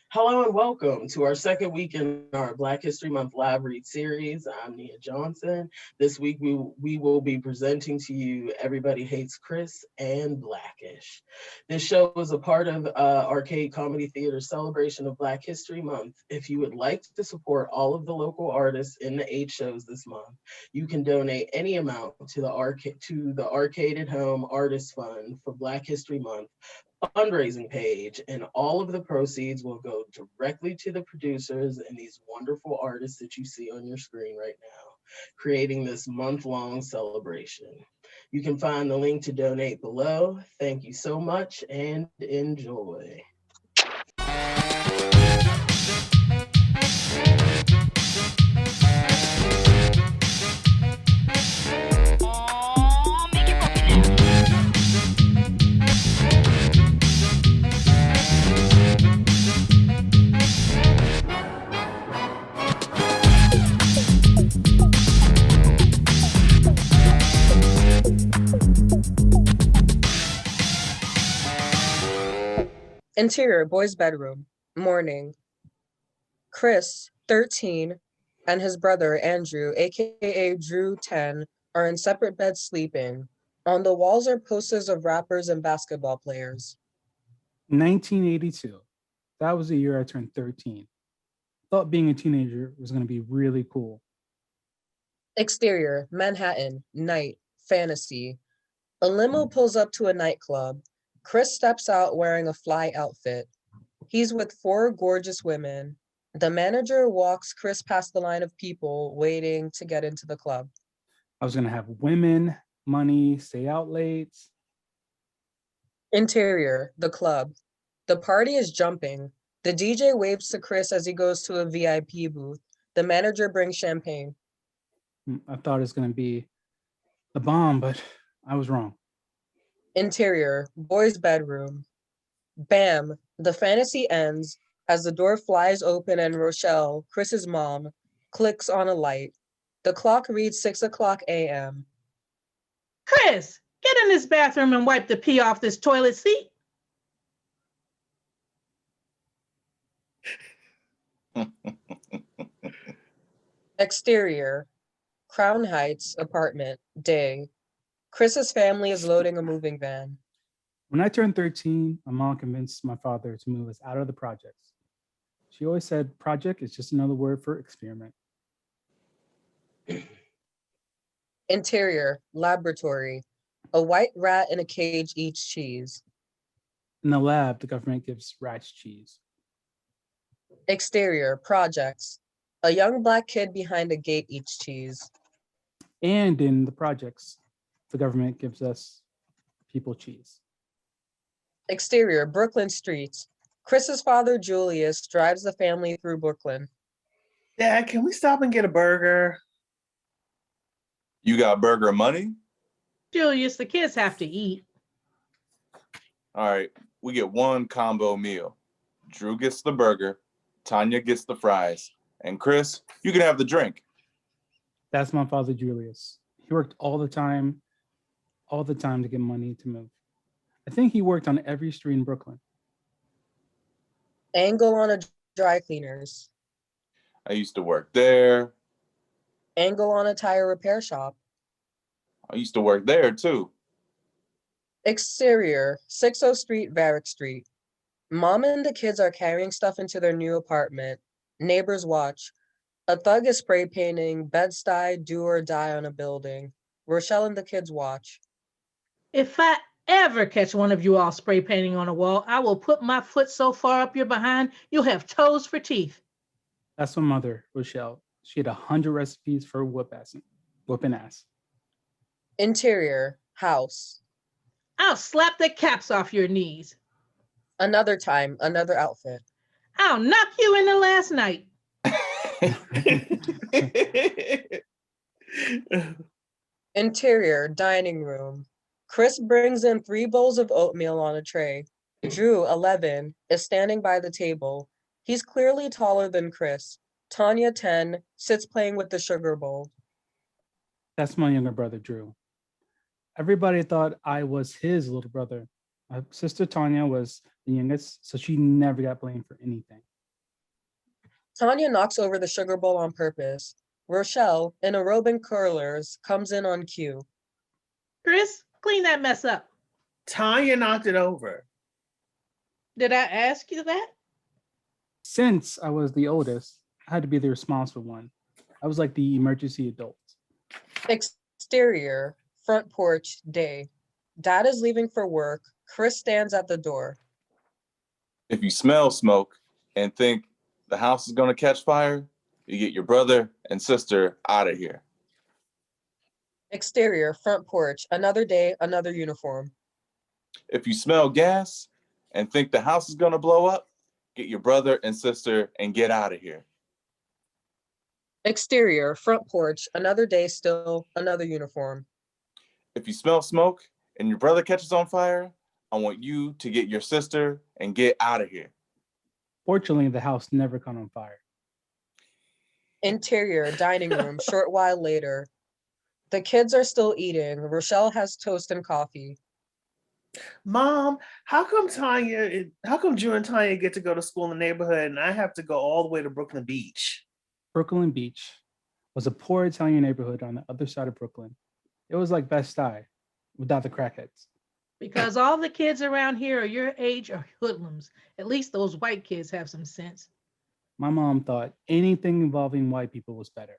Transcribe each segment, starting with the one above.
Hello and welcome to our second week in our Black History Month live read series. I'm Nia Johnson. This week we will be presenting to you Everybody Hates Chris and Blackish. This show is a part of Arcade Comedy Theater's celebration of Black History Month. If you would like to support all of the local artists in the 8 shows this month, you can donate any amount to the Arcade at Home Artist Fund for Black History Month fundraising page, and all of the proceeds will go directly to the producers and these wonderful artists that you see on your screen right now, creating this month-long celebration. You can find the link to donate below. Thank you so much and enjoy. Interior, boys' bedroom. Morning. Chris, 13, and his brother, Andrew, aka Drew, 10, are in separate beds sleeping. On the walls are posters of rappers and basketball players. 1982. That was the year I turned 13. Thought being a teenager was going to be really cool. Exterior, Manhattan, night, fantasy. A limo pulls up to a nightclub. Chris steps out wearing a fly outfit. He's with 4 gorgeous women. The manager walks Chris past the line of people waiting to get into the club. I was going to have women, money, stay out late. Interior, the club. The party is jumping. The DJ waves to Chris as he goes to a VIP booth. The manager brings champagne. I thought it was going to be a bomb, but I was wrong. Interior, boys' bedroom. Bam! The fantasy ends as the door flies open and Rochelle, Chris's mom, clicks on a light. The clock reads 6:00 a.m. Chris, get in this bathroom and wipe the pee off this toilet seat. Exterior, Crown Heights apartment, day. Chris's family is loading a moving van. When I turned 13, my mom convinced my father to move us out of the projects. She always said project is just another word for experiment. Interior, laboratory. A white rat in a cage eats cheese. In the lab, the government gives rats cheese. Exterior, projects. A young Black kid behind a gate eats cheese. And in the projects, the government gives us people cheese. Exterior, Brooklyn streets. Chris's father, Julius, drives the family through Brooklyn. Dad, can we stop and get a burger? You got burger money? Julius, the kids have to eat. All right, we get one combo meal. Drew gets the burger, Tanya gets the fries, and Chris, you can have the drink. That's my father, Julius. He worked all the time to get money to move. I think he worked on every street in Brooklyn. Angle on a dry cleaners. I used to work there. Angle on a tire repair shop. I used to work there too. Exterior, 60 Street, Varick Street. Mom and the kids are carrying stuff into their new apartment. Neighbors watch. A thug is spray painting Bed-Stuy, do or die on a building. Rochelle and the kids watch. If I ever catch one of you all spray painting on a wall, I will put my foot so far up your behind, you'll have toes for teeth. That's my mother, Rochelle. She had 100 recipes for whooping ass. Interior, house. I'll slap the caps off your knees. Another time, another outfit. I'll knock you in the last night. Interior, dining room. Chris brings in 3 bowls of oatmeal on a tray. Drew, 11, is standing by the table. He's clearly taller than Chris. Tanya, 10, sits playing with the sugar bowl. That's my younger brother, Drew. Everybody thought I was his little brother. My sister Tanya was the youngest, so she never got blamed for anything. Tanya knocks over the sugar bowl on purpose. Rochelle, in a robe and curlers, comes in on cue. Chris, clean that mess up. Tanya knocked it over. Did I ask you that? Since I was the oldest, I had to be the responsible one. I was like the emergency adult. Exterior, front porch, day. Dad is leaving for work. Chris stands at the door. If you smell smoke and think the house is going to catch fire, you get your brother and sister out of here. Exterior, front porch, another day, another uniform. If you smell gas and think the house is going to blow up, get your brother and sister and get out of here. Exterior, front porch, another day, still, another uniform. If you smell smoke and your brother catches on fire, I want you to get your sister and get out of here. Fortunately, the house never caught on fire. Interior, dining room, short while later. The kids are still eating. Rochelle has toast and coffee. Mom, how come Drew and Tanya get to go to school in the neighborhood and I have to go all the way to Brooklyn Beach? Brooklyn Beach was a poor Italian neighborhood on the other side of Brooklyn. It was like Best Eye without the crackheads. Because all the kids around here are your age are hoodlums. At least those white kids have some sense. My mom thought anything involving white people was better.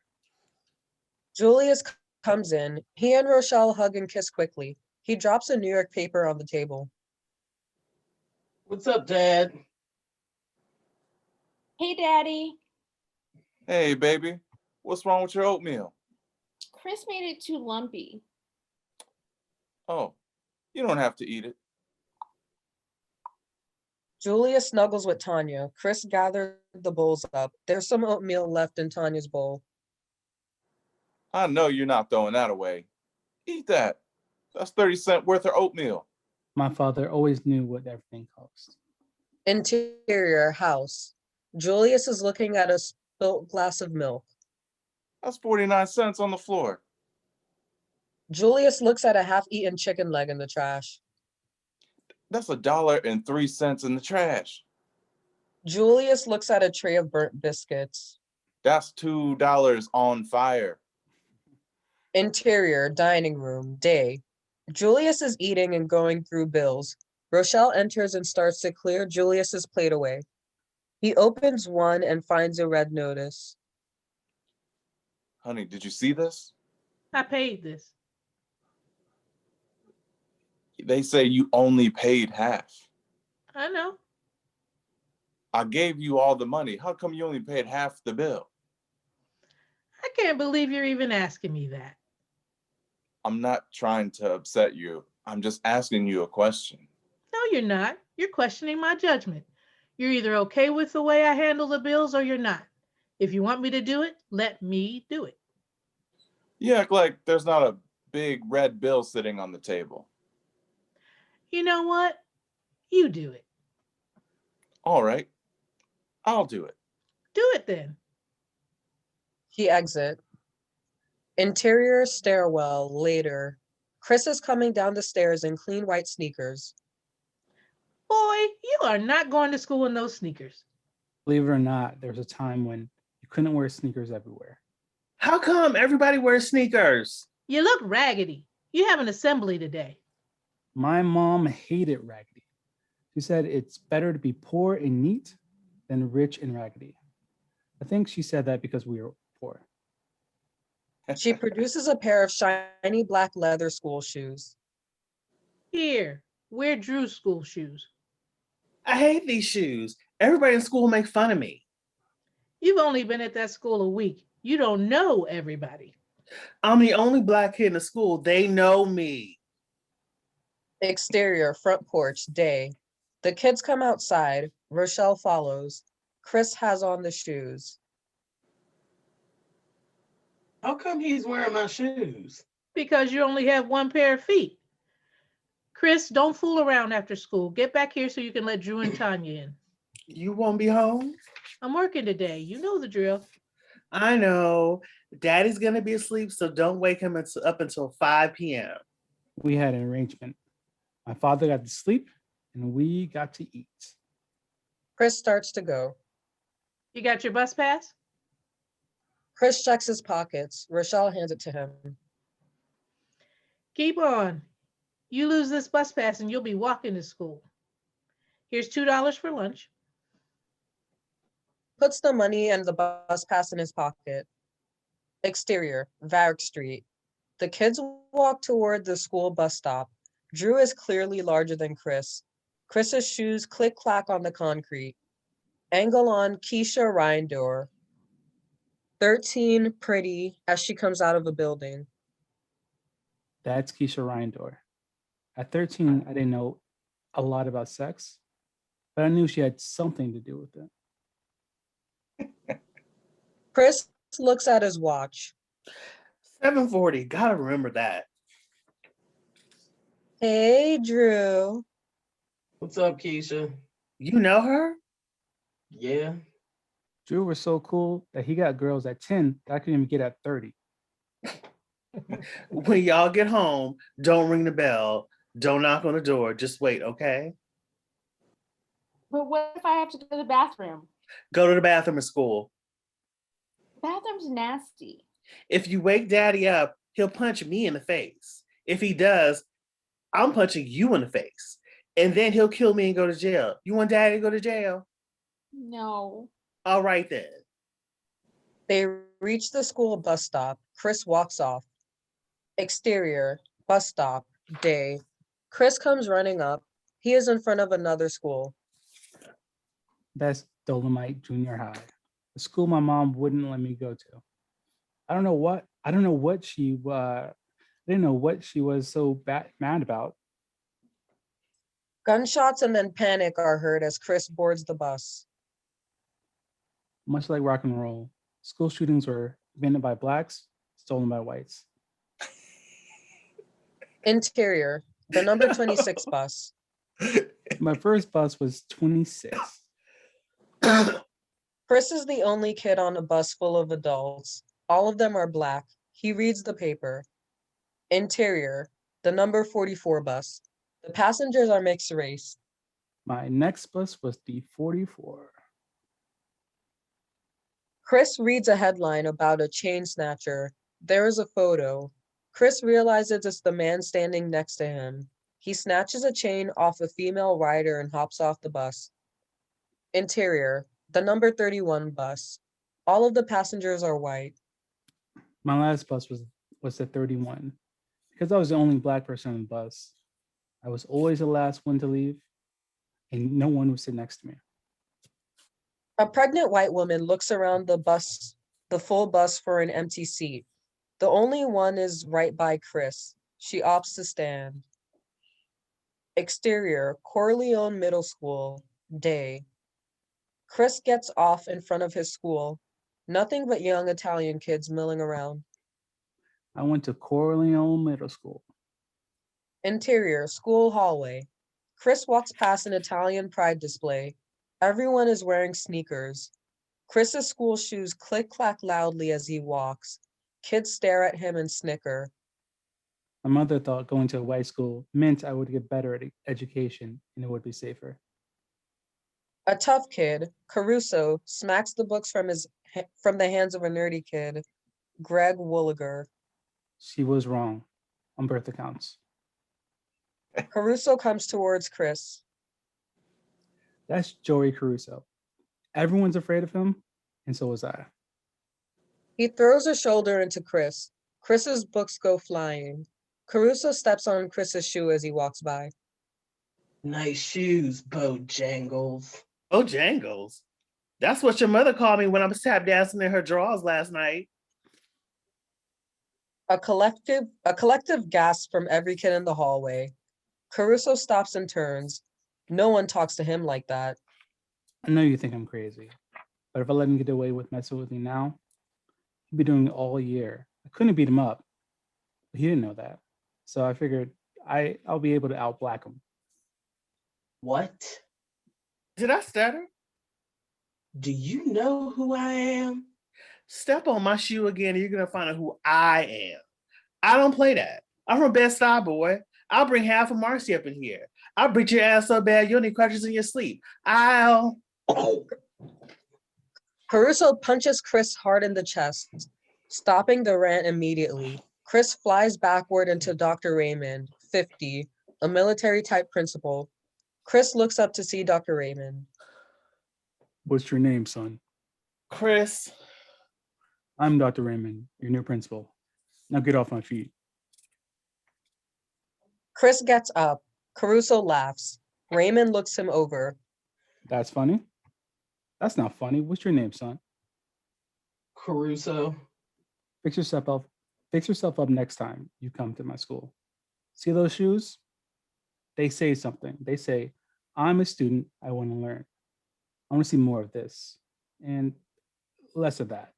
Julius comes in. He and Rochelle hug and kiss quickly. He drops a New York paper on the table. What's up, Dad? Hey, Daddy. Hey, baby, what's wrong with your oatmeal? Chris made it too lumpy. Oh, you don't have to eat it. Julius snuggles with Tanya. Chris gathered the bowls up. There's some oatmeal left in Tanya's bowl. I know you're not throwing that away. Eat that. That's 30 cents worth of oatmeal. My father always knew what everything cost. Interior, house. Julius is looking at a spilt glass of milk. That's 49 cents on the floor. Julius looks at a half-eaten chicken leg in the trash. That's $1.03 in the trash. Julius looks at a tray of burnt biscuits. That's $2 on fire. Interior, dining room, day. Julius is eating and going through bills. Rochelle enters and starts to clear Julius's plate away. He opens one and finds a red notice. Honey, did you see this? I paid this. They say you only paid half. I know. I gave you all the money. How come you only paid half the bill? I can't believe you're even asking me that. I'm not trying to upset you. I'm just asking you a question. No, you're not. You're questioning my judgment. You're either okay with the way I handle the bills or you're not. If you want me to do it, let me do it. You act like there's not a big red bill sitting on the table. You know what? You do it. All right, I'll do it. Do it then. He exits. Interior stairwell, later. Chris is coming down the stairs in clean white sneakers. Boy, you are not going to school in those sneakers. Believe it or not, there was a time when you couldn't wear sneakers everywhere. How come everybody wears sneakers? You look raggedy. You have an assembly today. My mom hated raggedy. She said it's better to be poor and neat than rich and raggedy. I think she said that because we were poor. She produces a pair of shiny black leather school shoes. Here, wear Drew's school shoes. I hate these shoes. Everybody in school make fun of me. You've only been at that school a week. You don't know everybody. I'm the only black kid in the school. They know me. Exterior, front porch, day. The kids come outside. Rochelle follows. Chris has on the shoes. How come he's wearing my shoes? Because you only have one pair of feet. Chris, don't fool around after school. Get back here so you can let Drew and Tanya in. You won't be home? I'm working today. You know the drill. I know. Daddy's going to be asleep, so don't wake him up until 5 p.m. We had an arrangement. My father got to sleep and we got to eat. Chris starts to go. You got your bus pass? Chris checks his pockets. Rochelle hands it to him. Keep on. You lose this bus pass and you'll be walking to school. Here's $2 for lunch. Puts the money and the bus pass in his pocket. Exterior, Varick Street. The kids walk toward the school bus stop. Drew is clearly larger than Chris. Chris's shoes click-clack on the concrete. Angle on Keisha Reindor. 13, pretty, as she comes out of a building. That's Keisha Reindor. At 13, I didn't know a lot about sex, but I knew she had something to do with it. Chris looks at his watch. 7:40. Gotta remember that. Hey, Drew. What's up, Keisha? You know her? Yeah. Drew was so cool that he got girls at 10 that I couldn't even get at 30. When y'all get home, don't ring the bell. Don't knock on the door. Just wait, okay? But what if I have to go to the bathroom? Go to the bathroom at school. Bathroom's nasty. If you wake daddy up, he'll punch me in the face. If he does, I'm punching you in the face. And then he'll kill me and go to jail. You want daddy to go to jail? No. All right then. They reach the school bus stop. Chris walks off. Exterior, bus stop, day. Chris comes running up. He is in front of another school. That's Dolomite Junior High, the school my mom wouldn't let me go to. I don't know what she was so mad about. Gunshots and then panic are heard as Chris boards the bus. Much like rock and roll, school shootings were invented by blacks, stolen by whites. Interior, the number 26 bus. My first bus was 26. Chris is the only kid on a bus full of adults. All of them are black. He reads the paper. Interior, the number 44 bus. The passengers are mixed race. My next bus was the 44. Chris reads a headline about a chain snatcher. There is a photo. Chris realizes it's the man standing next to him. He snatches a chain off a female rider and hops off the bus. Interior, the number 31 bus. All of the passengers are white. My last bus was the 31 because I was the only black person on the bus. I was always the last one to leave, and no one would sit next to me. A pregnant white woman looks around the full bus for an empty seat. The only one is right by Chris. She opts to stand. Exterior, Corleone Middle School, day. Chris gets off in front of his school. Nothing but young Italian kids milling around. I went to Corleone Middle School. Interior, school hallway. Chris walks past an Italian pride display. Everyone is wearing sneakers. Chris's school shoes click-clack loudly as he walks. Kids stare at him and snicker. My mother thought going to a white school meant I would get better at education and it would be safer. A tough kid, Caruso, smacks the books from the hands of a nerdy kid, Greg Wooliger. She was wrong on birth accounts. Caruso comes towards Chris. That's Joey Caruso. Everyone's afraid of him, and so was I. He throws a shoulder into Chris. Chris's books go flying. Caruso steps on Chris's shoe as he walks by. Nice shoes, Bojangles. Bojangles? That's what your mother called me when I was tap dancing in her drawers last night. A collective gasp from every kid in the hallway. Caruso stops and turns. No one talks to him like that. I know you think I'm crazy, but if I let him get away with messing with me now, he'd be doing it all year. I couldn't beat him up, but he didn't know that. So I figured I'll be able to out-black him. What? Did I stutter? Do you know who I am? Step on my shoe again and you're going to find out who I am. I don't play that. I'm from Bed-Stuy, boy. I'll bring half of Marcy up in here. I'll beat your ass so bad you'll need crutches in your sleep. Caruso punches Chris hard in the chest, stopping the rant immediately. Chris flies backward into Dr. Raymond, 50, a military-type principal. Chris looks up to see Dr. Raymond. What's your name, son? Chris. I'm Dr. Raymond, your new principal. Now get off my feet. Chris gets up. Caruso laughs. Raymond looks him over. That's funny? That's not funny. What's your name, son? Caruso. Fix yourself up next time you come to my school. See those shoes? They say something. They say, I'm a student. I want to learn. I want to see more of this and less of that.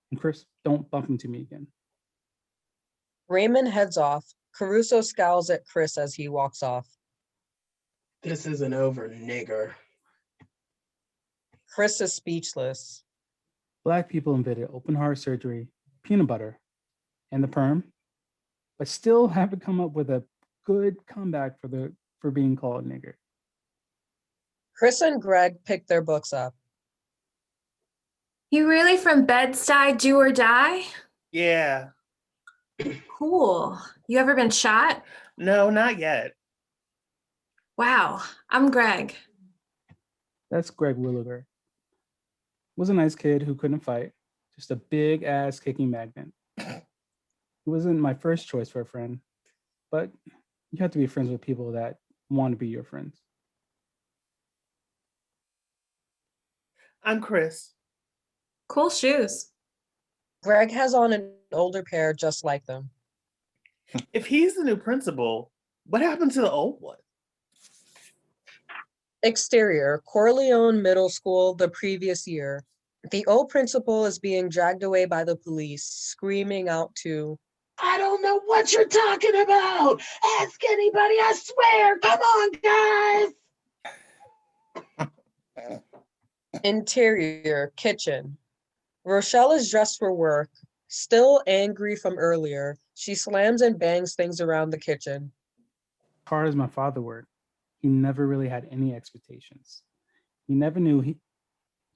And Chris, don't bump into me again. Raymond heads off. Caruso scowls at Chris as he walks off. This isn't over, nigger. Chris is speechless. Black people invented open heart surgery, peanut butter, and the perm, but still haven't come up with a good comeback for being called nigger. Chris and Greg pick their books up. You really from Bed-Stuy, do or die? Yeah. Cool. You ever been shot? No, not yet. Wow. I'm Greg. That's Greg Williger. Was a nice kid who couldn't fight, just a big ass kicking magnet. He wasn't my first choice for a friend, but you have to be friends with people that want to be your friends. I'm Chris. Cool shoes. Greg has on an older pair just like them. If he's the new principal, what happened to the old one? Exterior, Corleone Middle School the previous year. The old principal is being dragged away by the police, screaming out to, I don't know what you're talking about. Ask anybody, I swear. Come on, guys. Interior, kitchen. Rochelle is dressed for work, still angry from earlier. She slams and bangs things around the kitchen. Hard as my father worked, he never really had any expectations. He never knew he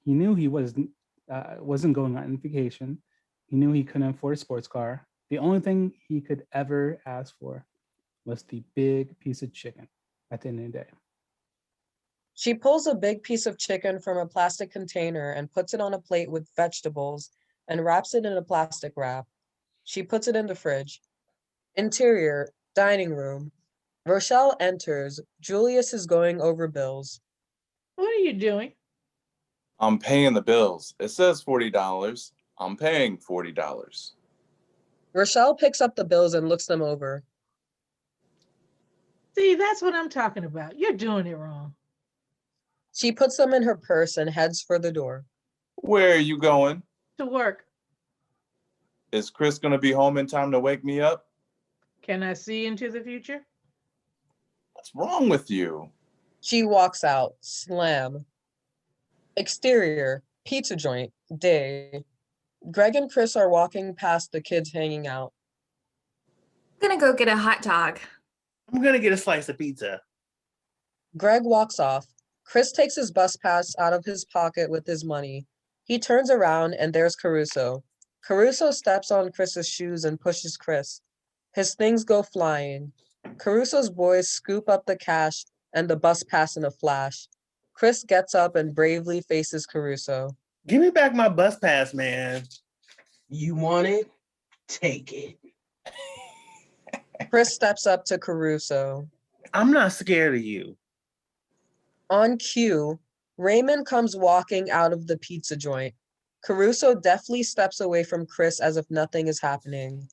knew he wasn't going on vacation. He knew he couldn't afford a sports car. The only thing he could ever ask for was the big piece of chicken at the end of the day. She pulls a big piece of chicken from a plastic container and puts it on a plate with vegetables and wraps it in a plastic wrap. She puts it in the fridge. Interior, dining room. Rochelle enters. Julius is going over bills. What are you doing? I'm paying the bills. It says $40. I'm paying $40. Rochelle picks up the bills and looks them over. See, that's what I'm talking about. You're doing it wrong. She puts them in her purse and heads for the door. Where are you going? To work. Is Chris going to be home in time to wake me up? Can I see into the future? What's wrong with you? She walks out. Slam. Exterior, pizza joint, day. Greg and Chris are walking past the kids hanging out. I'm gonna go get a hot dog. I'm gonna get a slice of pizza. Greg walks off. Chris takes his bus pass out of his pocket with his money. He turns around and there's Caruso. Caruso steps on Chris's shoes and pushes Chris. His things go flying. Caruso's boys scoop up the cash and the bus pass in a flash. Chris gets up and bravely faces Caruso. Give me back my bus pass, man. You want it? Take it. Chris steps up to Caruso. I'm not scared of you. On cue, Raymond comes walking out of the pizza joint. Caruso deftly steps away from Chris as if nothing is happening.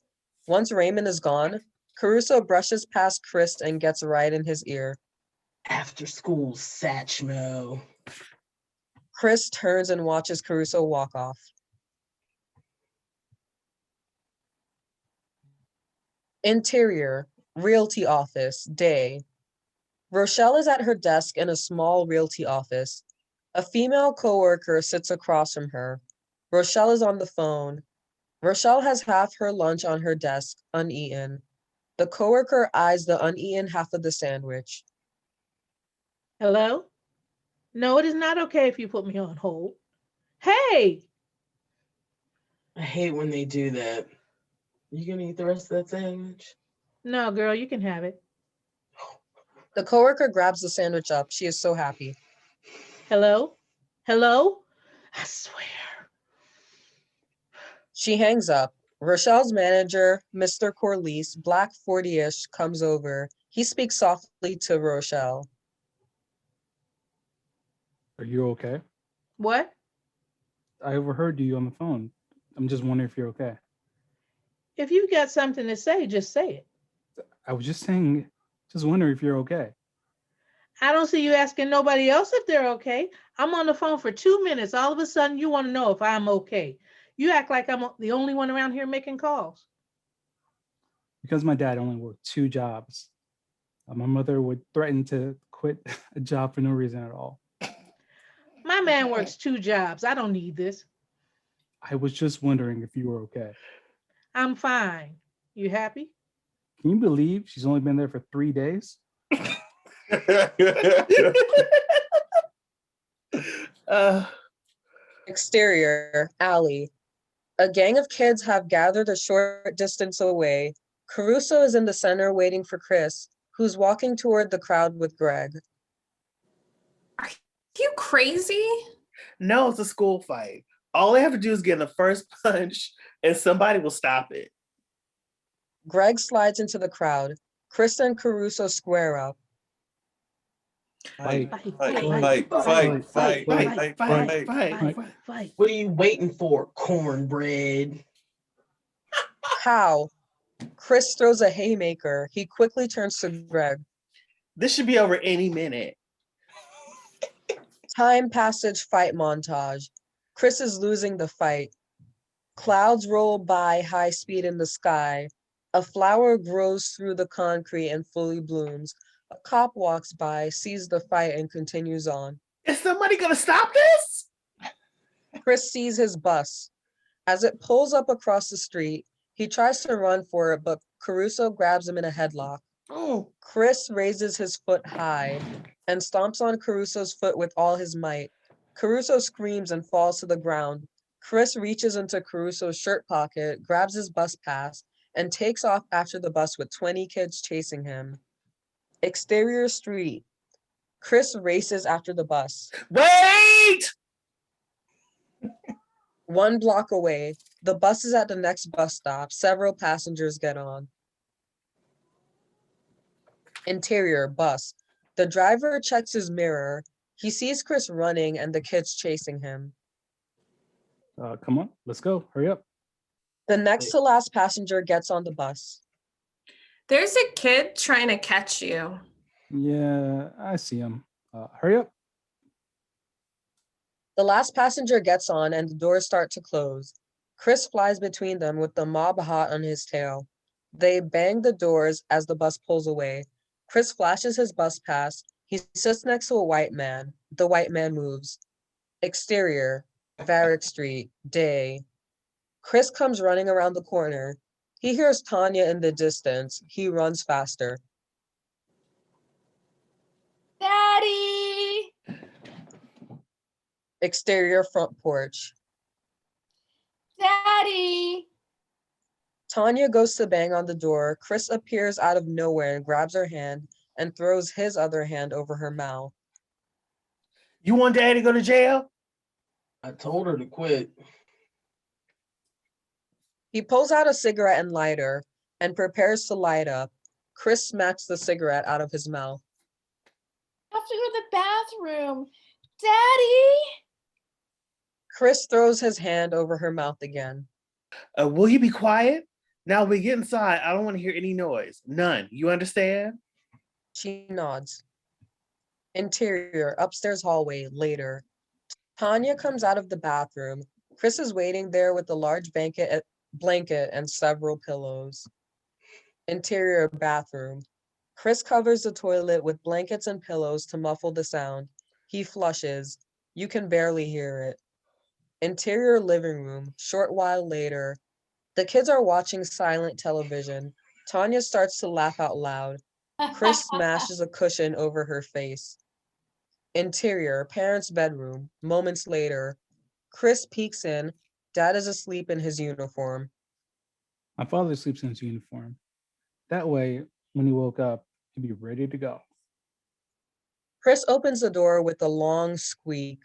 Once Raymond is gone, Caruso brushes past Chris and gets right in his ear. After school, Satchmo. Chris turns and watches Caruso walk off. Interior, realty office, day. Rochelle is at her desk in a small realty office. A female coworker sits across from her. Rochelle is on the phone. Rochelle has half her lunch on her desk, uneaten. The coworker eyes the uneaten half of the sandwich. Hello? No, it is not okay if you put me on hold. Hey, I hate when they do that. You gonna eat the rest of that sandwich? no, girl, you can have it. The coworker grabs the sandwich up. She is so happy. Hello? Hello? I swear. She hangs up. Rochelle's manager, Mr. Corliss, black 40-ish, comes over. He speaks softly to Rochelle. Are you okay? What? I overheard you on the phone. I'm just wondering if you're okay. If you got something to say, just say it. I was just saying, just wondering if you're okay. I don't see you asking nobody else if they're okay. I'm on the phone for 2 minutes. All of a sudden, you want to know if I'm okay. You act like I'm the only one around here making calls. Because my dad only worked 2 jobs. My mother would threaten to quit a job for no reason at all. My man works 2 jobs. I don't need this. I was just wondering if you were okay. I'm fine. You happy? Can you believe she's only been there for 3 days? Exterior, alley. A gang of kids have gathered a short distance away. Caruso is in the center waiting for Chris, who's walking toward the crowd with Greg. Are you crazy? No, it's a school fight. All they have to do is get in the first punch and somebody will stop it. Greg slides into the crowd. Chris and Caruso square up. Fight. Fight. What are you waiting for, cornbread? How? Chris throws a haymaker. He quickly turns to Greg. This should be over any minute. Time passage fight montage. Chris is losing the fight. Clouds roll by high speed in the sky. A flower grows through the concrete and fully blooms. A cop walks by, sees the fight, and continues on. Is somebody gonna stop this? Chris sees his bus. As it pulls up across the street, he tries to run for it, but Caruso grabs him in a headlock. Oh, Chris raises his foot high and stomps on Caruso's foot with all his might. Caruso screams and falls to the ground. Chris reaches into Caruso's shirt pocket, grabs his bus pass, and takes off after the bus with 20 kids chasing him. Exterior street. Chris races after the bus. wait! 1 block away, the bus is at the next bus stop. Several passengers get on. Interior, bus. The driver checks his mirror. He sees Chris running and the kids chasing him. Come on, let's go. Hurry up. The next to last passenger gets on the bus. There's a kid trying to catch you. Yeah, I see him. Hurry up. The last passenger gets on and the doors start to close. Chris flies between them with the mob hot on his tail. They bang the doors as the bus pulls away. Chris flashes his bus pass. He sits next to a white man. The white man moves. Exterior, Varick Street, day. Chris comes running around the corner. He hears Tanya in the distance. He runs faster. Daddy! Exterior, front porch. Daddy! Tanya goes to bang on the door. Chris appears out of nowhere and grabs her hand and throws his other hand over her mouth. You want Daddy to go to jail? I told her to quit. He pulls out a cigarette and lighter and prepares to light up. Chris smacks the cigarette out of his mouth. I have to go to the bathroom. Daddy! Chris throws his hand over her mouth again. Will you be quiet? Now we get inside. I don't want to hear any noise. None. You understand? She nods. Interior, upstairs hallway, later. Tanya comes out of the bathroom. Chris is waiting there with a large blanket and several pillows. Interior, bathroom. Chris covers the toilet with blankets and pillows to muffle the sound. He flushes. You can barely hear it. Interior living room, short while later. The kids are watching silent television. Tanya starts to laugh out loud. Chris smashes a cushion over her face. Interior, parents' bedroom, moments later. Chris peeks in. Dad is asleep in his uniform. My father sleeps in his uniform. That way, when he woke up, he'd be ready to go. Chris opens the door with a long squeak.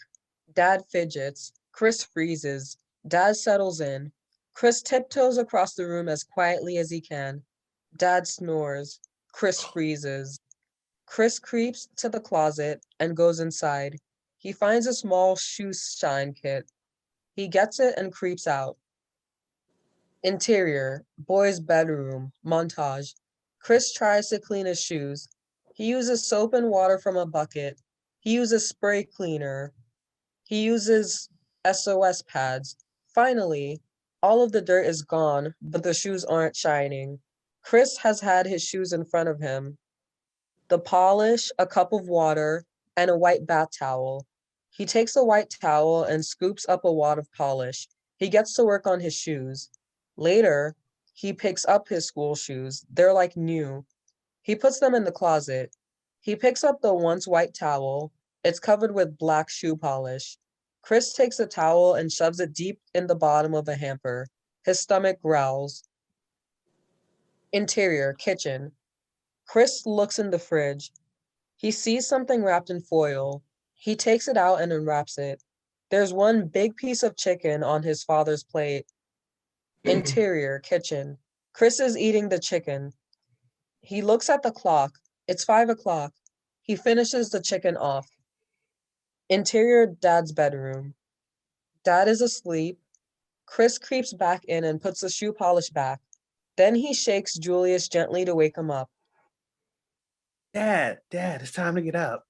Dad fidgets. Chris freezes. Dad settles in. Chris tiptoes across the room as quietly as he can. Dad snores. Chris freezes. Chris creeps to the closet and goes inside. He finds a small shoe shine kit. He gets it and creeps out. Interior, boys' bedroom, montage. Chris tries to clean his shoes. He uses soap and water from a bucket. He uses spray cleaner. He uses SOS pads. Finally, all of the dirt is gone, but the shoes aren't shining. Chris has had his shoes in front of him. The polish, a cup of water, and a white bath towel. He takes a white towel and scoops up a wad of polish. He gets to work on his shoes. Later, he picks up his school shoes. They're like new. He puts them in the closet. He picks up the once white towel. It's covered with black shoe polish. Chris takes the towel and shoves it deep in the bottom of a hamper. His stomach growls. Interior, kitchen. Chris looks in the fridge. He sees something wrapped in foil. He takes it out and unwraps it. There's one big piece of chicken on his father's plate. Interior, kitchen. Chris is eating the chicken. He looks at the clock. It's 5 o'clock. He finishes the chicken off. Interior, Dad's bedroom. Dad is asleep. Chris creeps back in and puts the shoe polish back. Then he shakes Julius gently to wake him up. Dad, it's time to get up.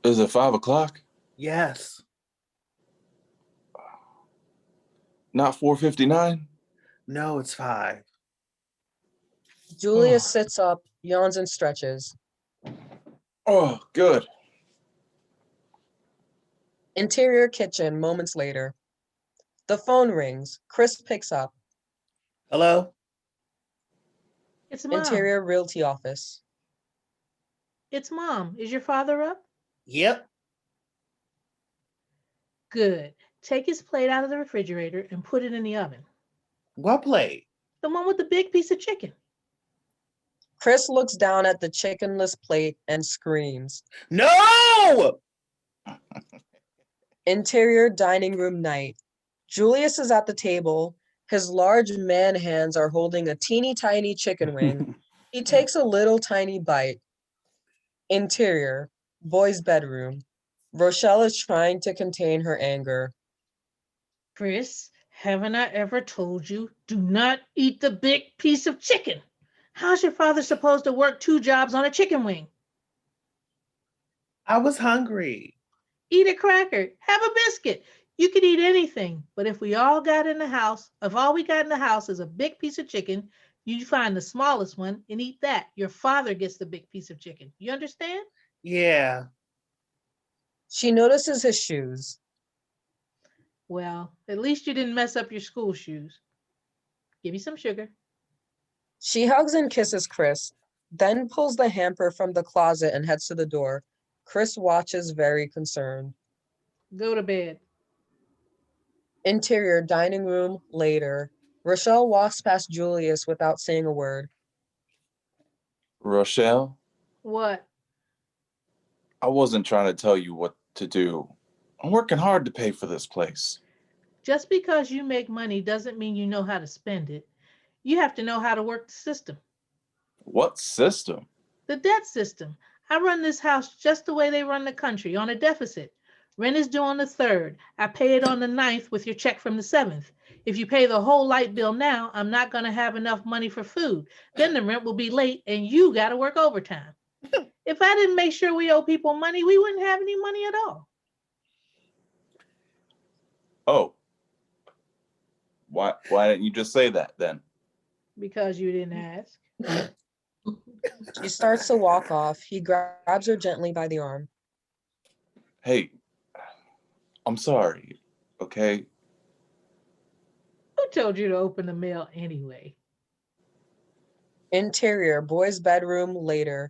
Is it 5 o'clock? Yes. Not 4:59? No, it's 5. Julius sits up, yawns and stretches. Oh, good. Interior kitchen, moments later. The phone rings. Chris picks up. Hello? It's Mom. Interior realty office. It's Mom. Is your father up? Yep. Good. Take his plate out of the refrigerator and put it in the oven. What plate? The one with the big piece of chicken. Chris looks down at the chickenless plate and screams. No! Interior dining room night. Julius is at the table. His large man hands are holding a teeny tiny chicken wing. He takes a little tiny bite. Interior, boys' bedroom. Rochelle is trying to contain her anger. Chris, haven't I ever told you, do not eat the big piece of chicken? How's your father supposed to work 2 jobs on a chicken wing? I was hungry. Eat a cracker. Have a biscuit. You can eat anything, but if we all got in the house, if all we got in the house is a big piece of chicken, you find the smallest one and eat that. Your father gets the big piece of chicken. You understand? Yeah. She notices his shoes. Well, at least you didn't mess up your school shoes. Give me some sugar. She hugs and kisses Chris, then pulls the hamper from the closet and heads to the door. Chris watches, very concerned. Go to bed. Interior dining room, later. Rochelle walks past Julius without saying a word. Rochelle, What? I wasn't trying to tell you what to do. I'm working hard to pay for this place. Just because you make money doesn't mean you know how to spend it. You have to know how to work the system. What system? The debt system. I run this house just the way they run the country, on a deficit. Rent is due on the 3rd. I pay it on the 9th with your check from the 7th. If you pay the whole light bill now, I'm not going to have enough money for food. Then the rent will be late and you got to work overtime. If I didn't make sure we owe people money, we wouldn't have any money at all. Oh. Why didn't you just say that then? Because you didn't ask. She starts to walk off. He grabs her gently by the arm. Hey, I'm sorry, okay? Who told you to open the mail anyway? Interior, boys' bedroom, later.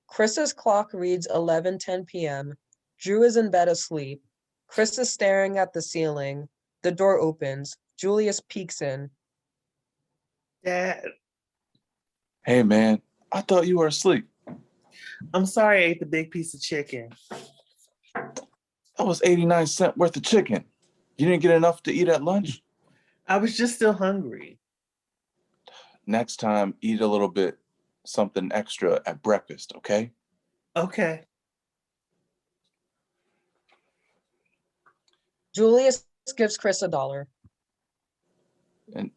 Chris's clock reads 11:10 p.m. Drew is in bed asleep. Chris is staring at the ceiling. The door opens. Julius peeks in. Dad, Hey, man, I thought you were asleep. I'm sorry I ate the big piece of chicken. That was 89 cents worth of chicken. You didn't get enough to eat at lunch? I was just still hungry. Next time, eat a little bit, something extra at breakfast, okay? Okay. Julius gives Chris $1. And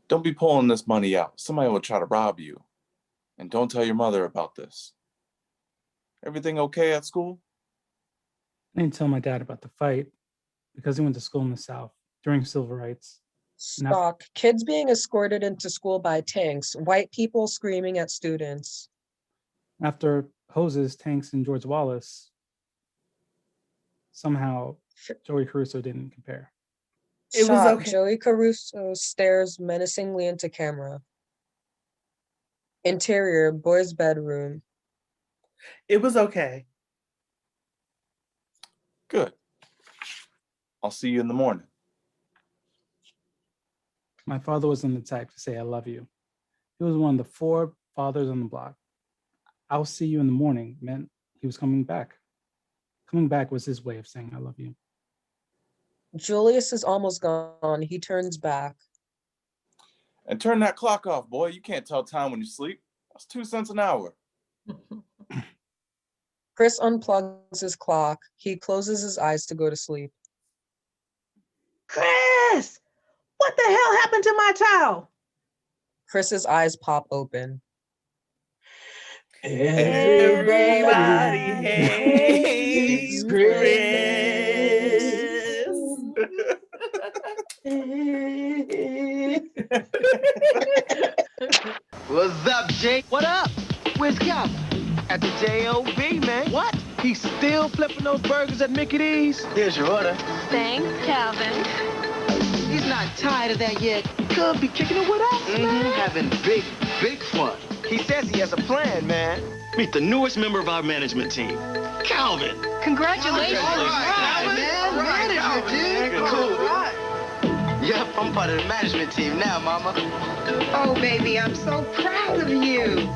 don't be pulling this money out. Somebody will try to rob you. And don't tell your mother about this. Everything okay at school? I didn't tell my dad about the fight because he went to school in the South during civil rights. Stock. Kids being escorted into school by tanks. White people screaming at students. After hoses, tanks, and George Wallace, somehow Joey Caruso didn't compare. It was Shot. okay. Joey Caruso stares menacingly into camera. Interior, boys' bedroom. It was okay. Good. I'll see you in the morning. My father wasn't the type to say, I love you. He was one of the 4 fathers on the block. I'll see you in the morning meant he was coming back. Coming back was his way of saying, I love you. Julius is almost gone. He turns back. And turn that clock off, boy. You can't tell time when you sleep. That's 2 cents an hour. Chris unplugs his clock. He closes his eyes to go to sleep. Chris, what the hell happened to my towel? Chris's eyes pop open. Everybody hates hates Chris. What's up, Jake? What up? Where's Calvin? At the J.O.B., man. What? He's still flipping those burgers at Mickey D's? Here's your order. Thanks, Calvin. He's not tired of that yet. Could be kicking it with us, man. Having big, big fun. He says he has a plan, man. Meet the newest member of our management team, Calvin. Congratulations. All right, man. Management team. Cool. Yep, I'm part of the management team now, Mama. Oh, baby, I'm so proud of you.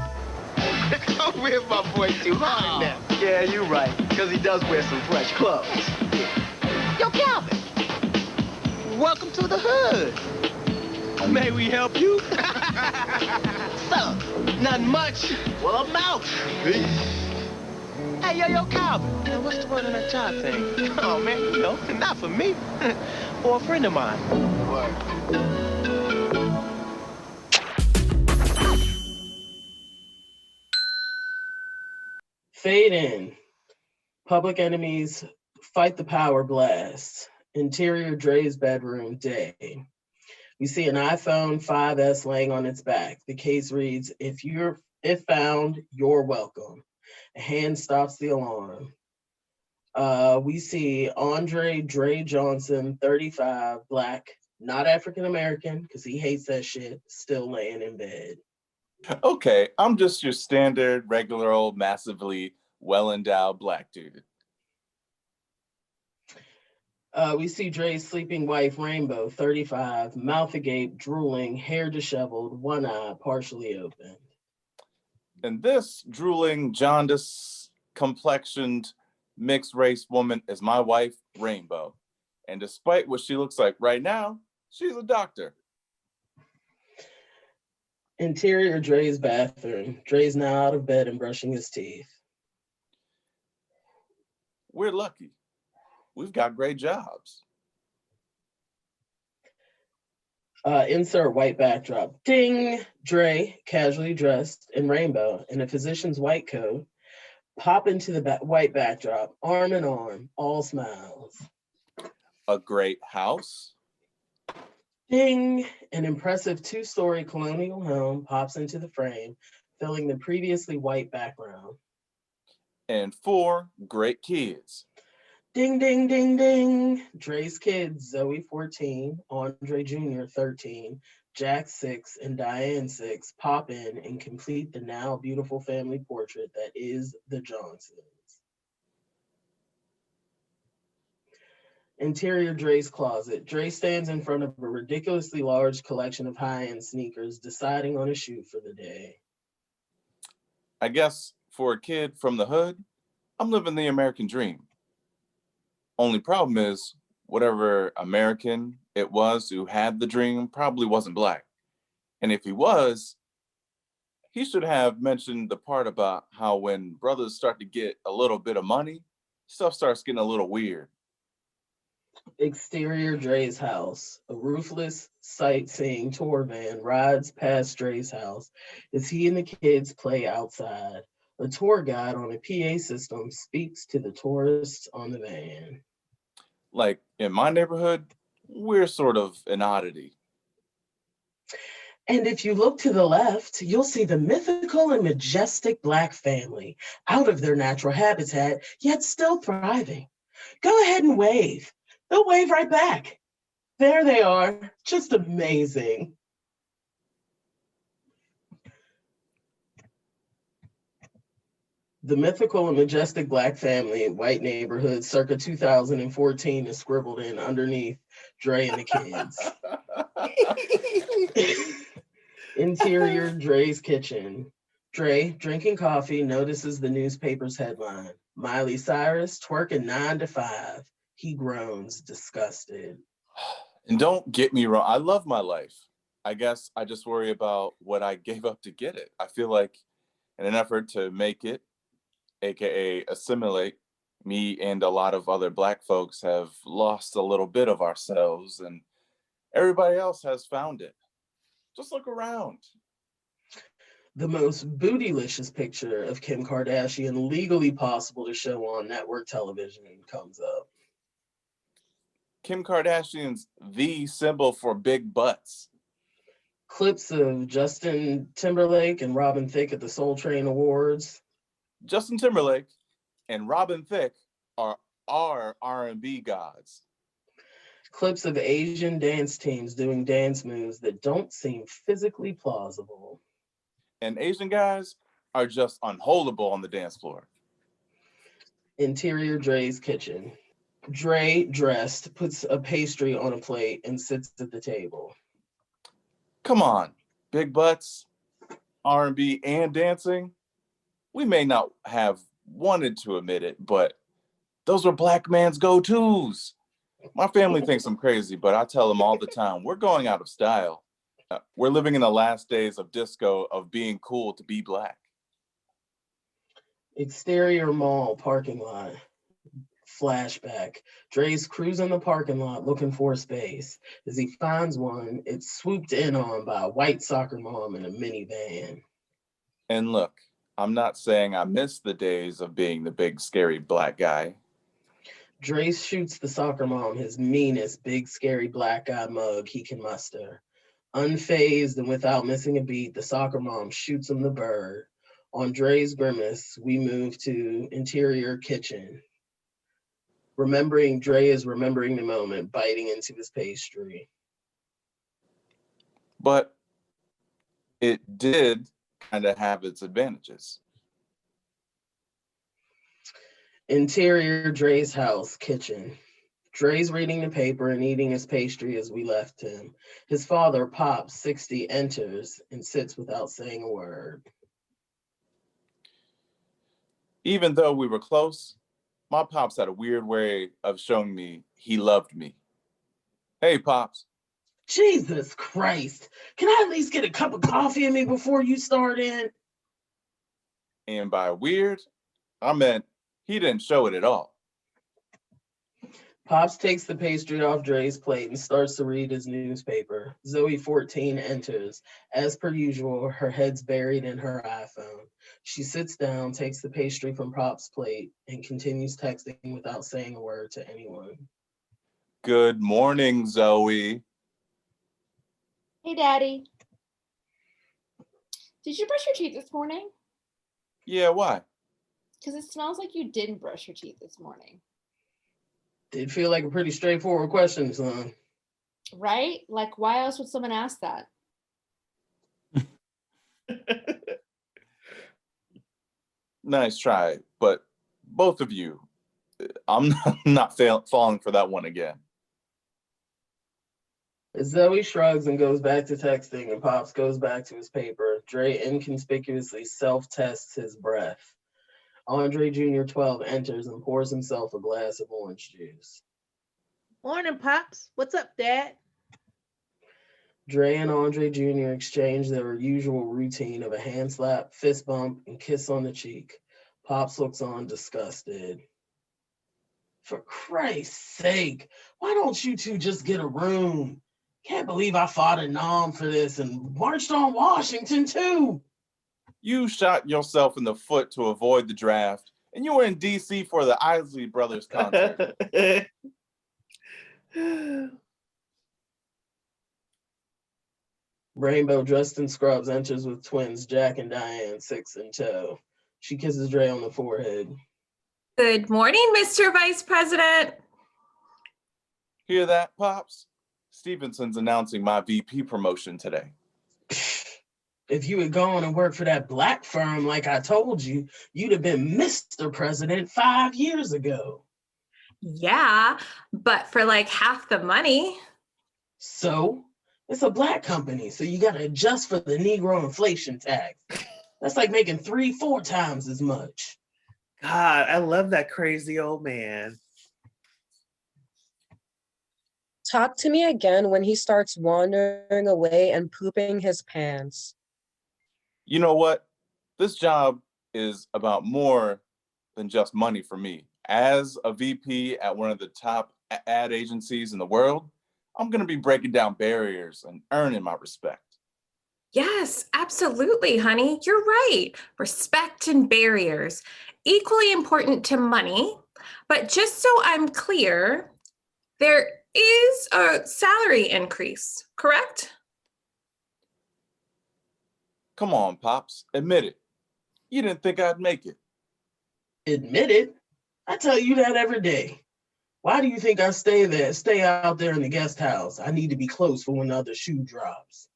Don't rip my boy too hard now. Yeah, you're right, because he does wear some fresh clothes. Yo, Calvin, welcome to the hood. May we help you? So, nothing much. Well, I'm out. Hey, yo, Calvin. Now, what's the word on that job thing? Oh, man, you know, not for me. For a friend of mine. What? Fade in. Public Enemies fight the power blast. Interior Dre's bedroom day. We see an iPhone 5S laying on its back. The case reads, if found, you're welcome. A hand stops the alarm. We see Andre Dre Johnson, 35, black, not African-American, because he hates that shit, still laying in bed. Okay, I'm just your standard, regular old, massively well-endowed black dude. We see Dre's sleeping wife, Rainbow, 35, mouth agape, drooling, hair disheveled, one eye partially open. And this drooling, jaundiced, complexioned, mixed-race woman is my wife, Rainbow. And despite what she looks like right now, she's a doctor. Interior Dre's bathroom. Dre's now out of bed and brushing his teeth. We're lucky. We've got great jobs. Insert white backdrop. Ding! Dre, casually dressed in rainbow in a physician's white coat, pop into the white backdrop, arm in arm, all smiles. A great house. Ding! An impressive 2-story colonial home pops into the frame, filling the previously white background. And 4 great kids. Ding, ding, ding, ding. Dre's kids, Zoe 14, Andre Jr. 13, Jack 6, and Diane 6 pop in and complete the now beautiful family portrait that is the Johnsons. Interior Dre's closet. Dre stands in front of a ridiculously large collection of high-end sneakers, deciding on a shoe for the day. I guess for a kid from the hood, I'm living the American dream. Only problem is, whatever American it was who had the dream probably wasn't black. And if he was, he should have mentioned the part about how when brothers start to get a little bit of money, stuff starts getting a little weird. Exterior Dre's house. A roofless sightseeing tour van rides past Dre's house as he and the kids play outside. A tour guide on a PA system speaks to the tourists on the van. Like in my neighborhood, we're sort of an oddity. And if you look to the left, you'll see the mythical and majestic Black family, out of their natural habitat, yet still thriving. Go ahead and wave. They'll wave right back. There they are, just amazing. The mythical and majestic Black family in white neighborhood circa 2014 is scribbled in underneath Dre and the kids. Interior Dre's kitchen. Dre, drinking coffee, notices the newspaper's headline. Miley Cyrus twerking 9 to 5. He groans, disgusted. And don't get me wrong, I love my life. I guess I just worry about what I gave up to get it. I feel like in an effort to make it, aka assimilate, me and a lot of other Black folks have lost a little bit of ourselves, and everybody else has found it. Just look around. The most bootylicious picture of Kim Kardashian legally possible to show on network television comes up. Kim Kardashian's the symbol for big butts. Clips of Justin Timberlake and Robin Thicke at the Soul Train Awards. Justin Timberlake and Robin Thicke are our R&B gods. Clips of Asian dance teams doing dance moves that don't seem physically plausible. And Asian guys are just unholdable on the dance floor. Interior Dre's kitchen. Dre, dressed, puts a pastry on a plate and sits at the table. Come on, big butts, R&B, and dancing. We may not have wanted to admit it, but those were Black man's go-tos. My family thinks I'm crazy, but I tell them all the time, we're going out of style. We're living in the last days of disco, of being cool to be Black. Exterior mall parking lot. Flashback. Dre's cruising the parking lot looking for a space. As he finds one, it's swooped in on by a white soccer mom in a minivan. And look, I'm not saying I miss the days of being the big, scary Black guy. Dre shoots the soccer mom his meanest, big, scary Black guy mug he can muster. Unfazed and without missing a beat, the soccer mom shoots him the bird. On Dre's grimace, we move to interior kitchen. Remembering Dre is remembering the moment, biting into his pastry. But it did kind of have its advantages. Interior Dre's house, kitchen. Dre's reading the paper and eating his pastry as we left him. His father, Pop, 60, enters and sits without saying a word. Even though we were close, my Pops had a weird way of showing me he loved me. Hey, Pops. Jesus Christ. Can I at least get a cup of coffee in me before you start in? And by weird, I meant he didn't show it at all. Pops takes the pastry off Dre's plate and starts to read his newspaper. Zoe, 14, enters. As per usual, her head's buried in her iPhone. She sits down, takes the pastry from Pop's plate, and continues texting without saying a word to anyone. Good morning, Zoe. Hey, Daddy. Did you brush your teeth this morning? Yeah, why? Because it smells like you didn't brush your teeth this morning. Did feel like a pretty straightforward question, son. Right? Like, why else would someone ask that? Nice try, but both of you, I'm not falling for that one again. Zoe shrugs and goes back to texting, and Pops goes back to his paper. Dre inconspicuously self-tests his breath. Andre Jr. 12 enters and pours himself a glass of orange juice. Morning, Pops. What's up, Dad? Dre and Andre Jr. exchange their usual routine of a hand slap, fist bump, and kiss on the cheek. Pops looks on disgusted. For Christ's sake, why don't you two just get a room? Can't believe I fought a nom for this and marched on Washington too. You shot yourself in the foot to avoid the draft, and you were in D.C. for the Isley Brothers concert. Rainbow, dressed in scrubs, enters with twins Jack and Diane, 6 in tow. She kisses Dre on the forehead. Good morning, Mr. Vice President. Hear that, Pops? Stevenson's announcing my VP promotion today. If you had gone and worked for that black firm like I told you, you'd have been Mr. President 5 years ago. Yeah, but for like half the money. So, it's a black company, so you got to adjust for the Negro inflation tax. That's like making 3-4 times as much. God, I love that crazy old man. Talk to me again when he starts wandering away and pooping his pants. You know what? This job is about more than just money for me. As a VP at one of the top ad agencies in the world, I'm going to be breaking down barriers and earning my respect. Yes, absolutely, honey. You're right. Respect and barriers, equally important to money. But just so I'm clear, there is a salary increase, correct? Come on, Pops. Admit it. You didn't think I'd make it. Admit it? I tell you that every day. Why do you think I stay out there in the guest house? I need to be close for when the other shoe drops.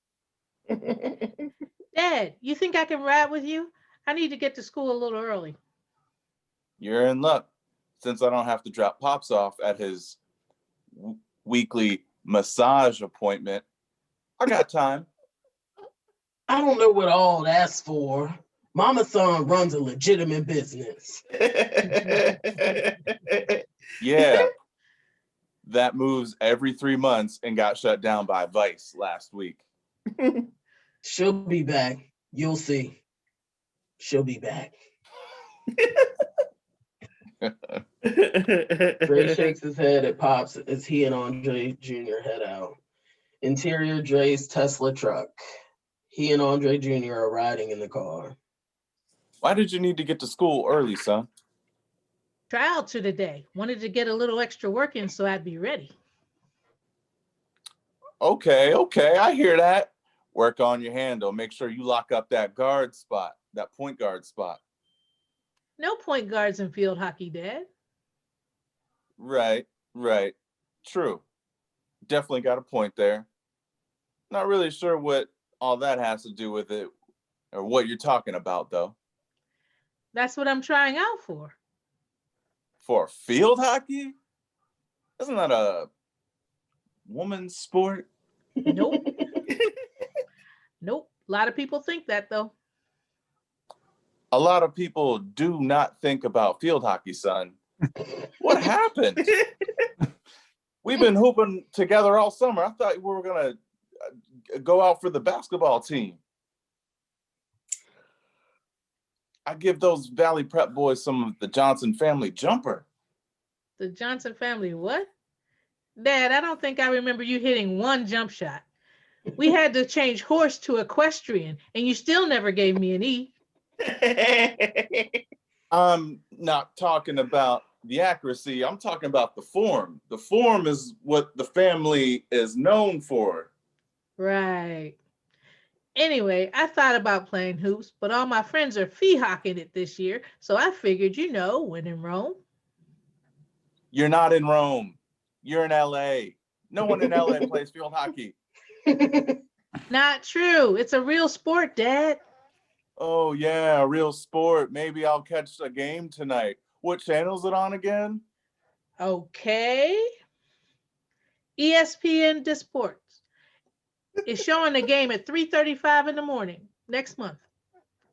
Dad, you think I can ride with you? I need to get to school a little early. You're in luck, since I don't have to drop Pops off at his weekly massage appointment. I got time. I don't know what all that's for. Mama Thon runs a legitimate business. Yeah. That moves every 3 months and got shut down by Vice last week. She'll be back. You'll see. She'll be back. Dre shakes his head at Pops as he and Andre Jr. head out. Interior Dre's Tesla truck. He and Andre Jr. are riding in the car. Why did you need to get to school early, son? Trial to the day. Wanted to get a little extra work in so I'd be ready. Okay, I hear that. Work on your handle. Make sure you lock up that guard spot, that point guard spot. No point guards in field hockey, Dad. Right. True. Definitely got a point there. Not really sure what all that has to do with it or what you're talking about, though. That's what I'm trying out for. For field hockey? Isn't that a woman's sport? Nope. Nope. A lot of people think that, though. A lot of people do not think about field hockey, son. What happened? We've been hooping together all summer. I thought we were going to go out for the basketball team. I give those Valley Prep boys some of the Johnson family jumper. The Johnson family what? Dad, I don't think I remember you hitting one jump shot. We had to change horse to equestrian, and you still never gave me an E. I'm not talking about the accuracy. I'm talking about the form. The form is what the family is known for. Right. Anyway, I thought about playing hoops, but all my friends are fee-hawking it this year, so I figured, when in Rome. You're not in Rome. You're in LA. No one in LA plays field hockey. Not true. It's a real sport, Dad. Oh, yeah, a real sport. Maybe I'll catch a game tonight. What channel is it on again? Okay. ESPN Disports is showing the game at 3:35 in the morning next month.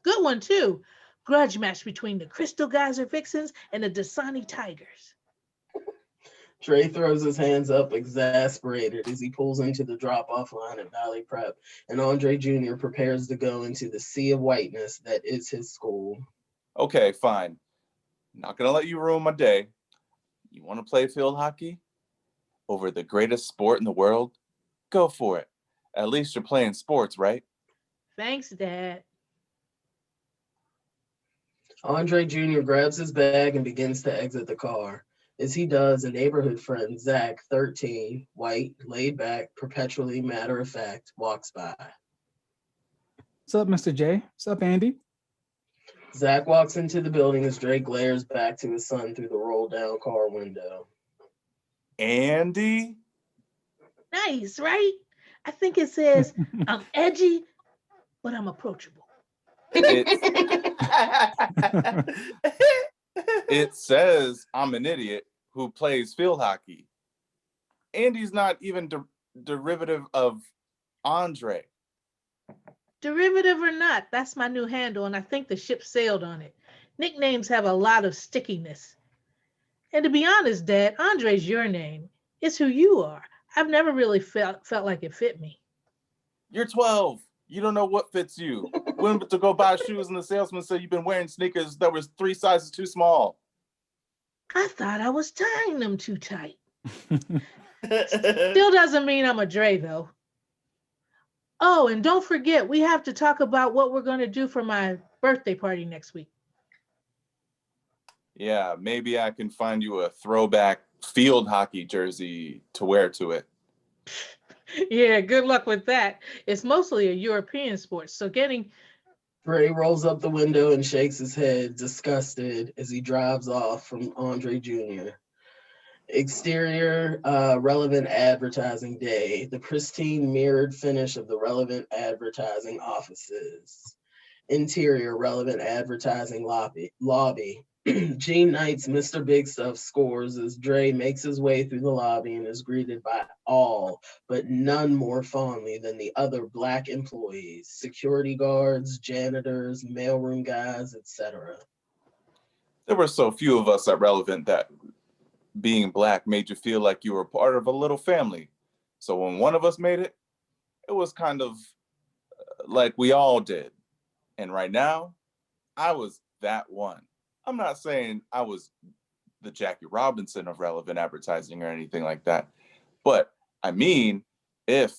Good one too. Grudge match between the Crystal Geyser Vixens and the Dasani Tigers. Trey throws his hands up, exasperated, as he pulls into the drop-off line at Valley Prep, and Andre Jr. prepares to go into the sea of whiteness that is his school. Okay, fine. Not gonna let you ruin my day. You want to play field hockey over the greatest sport in the world? Go for it. At least you're playing sports, right? Thanks, Dad. Andre Jr. grabs his bag and begins to exit the car. As he does, a neighborhood friend, Zach, 13, white, laid back, perpetually matter-of-fact, walks by. What's up, Mr. J? What's up, Andy? Zach walks into the building as Drake glares back to his son through the roll-down car window. Andy? Nice, right? I think it says, I'm edgy, but I'm approachable. It says I'm an idiot who plays field hockey. Andy's not even derivative of Andre. Derivative or not, that's my new handle, and I think the ship sailed on it. Nicknames have a lot of stickiness. And to be honest, Dad, Andre's your name. It's who you are. I've never really felt like it fit me. You're 12. You don't know what fits you. Went to go buy shoes and the salesman said you've been wearing sneakers that was 3 sizes too small. I thought I was tying them too tight. Still doesn't mean I'm a Dre, though. Oh, and don't forget, we have to talk about what we're going to do for my birthday party next week. Yeah, maybe I can find you a throwback field hockey jersey to wear to it. Yeah, good luck with that. It's mostly a European sport, so getting... Ray rolls up the window and shakes his head, disgusted, as he drives off from Andre Jr. Exterior, relevant advertising day, the pristine mirrored finish of the relevant advertising offices. Interior, relevant advertising lobby. Gene Knight's Mr. Big Stuff scores as Dre makes his way through the lobby and is greeted by all, but none more fondly than the other Black employees, security guards, janitors, mailroom guys, etc. There were so few of us at Relevant that being Black made you feel like you were part of a little family. So when one of us made it, it was kind of like we all did. And right now, I was that one. I'm not saying I was the Jackie Robinson of relevant advertising or anything like that. But I mean, if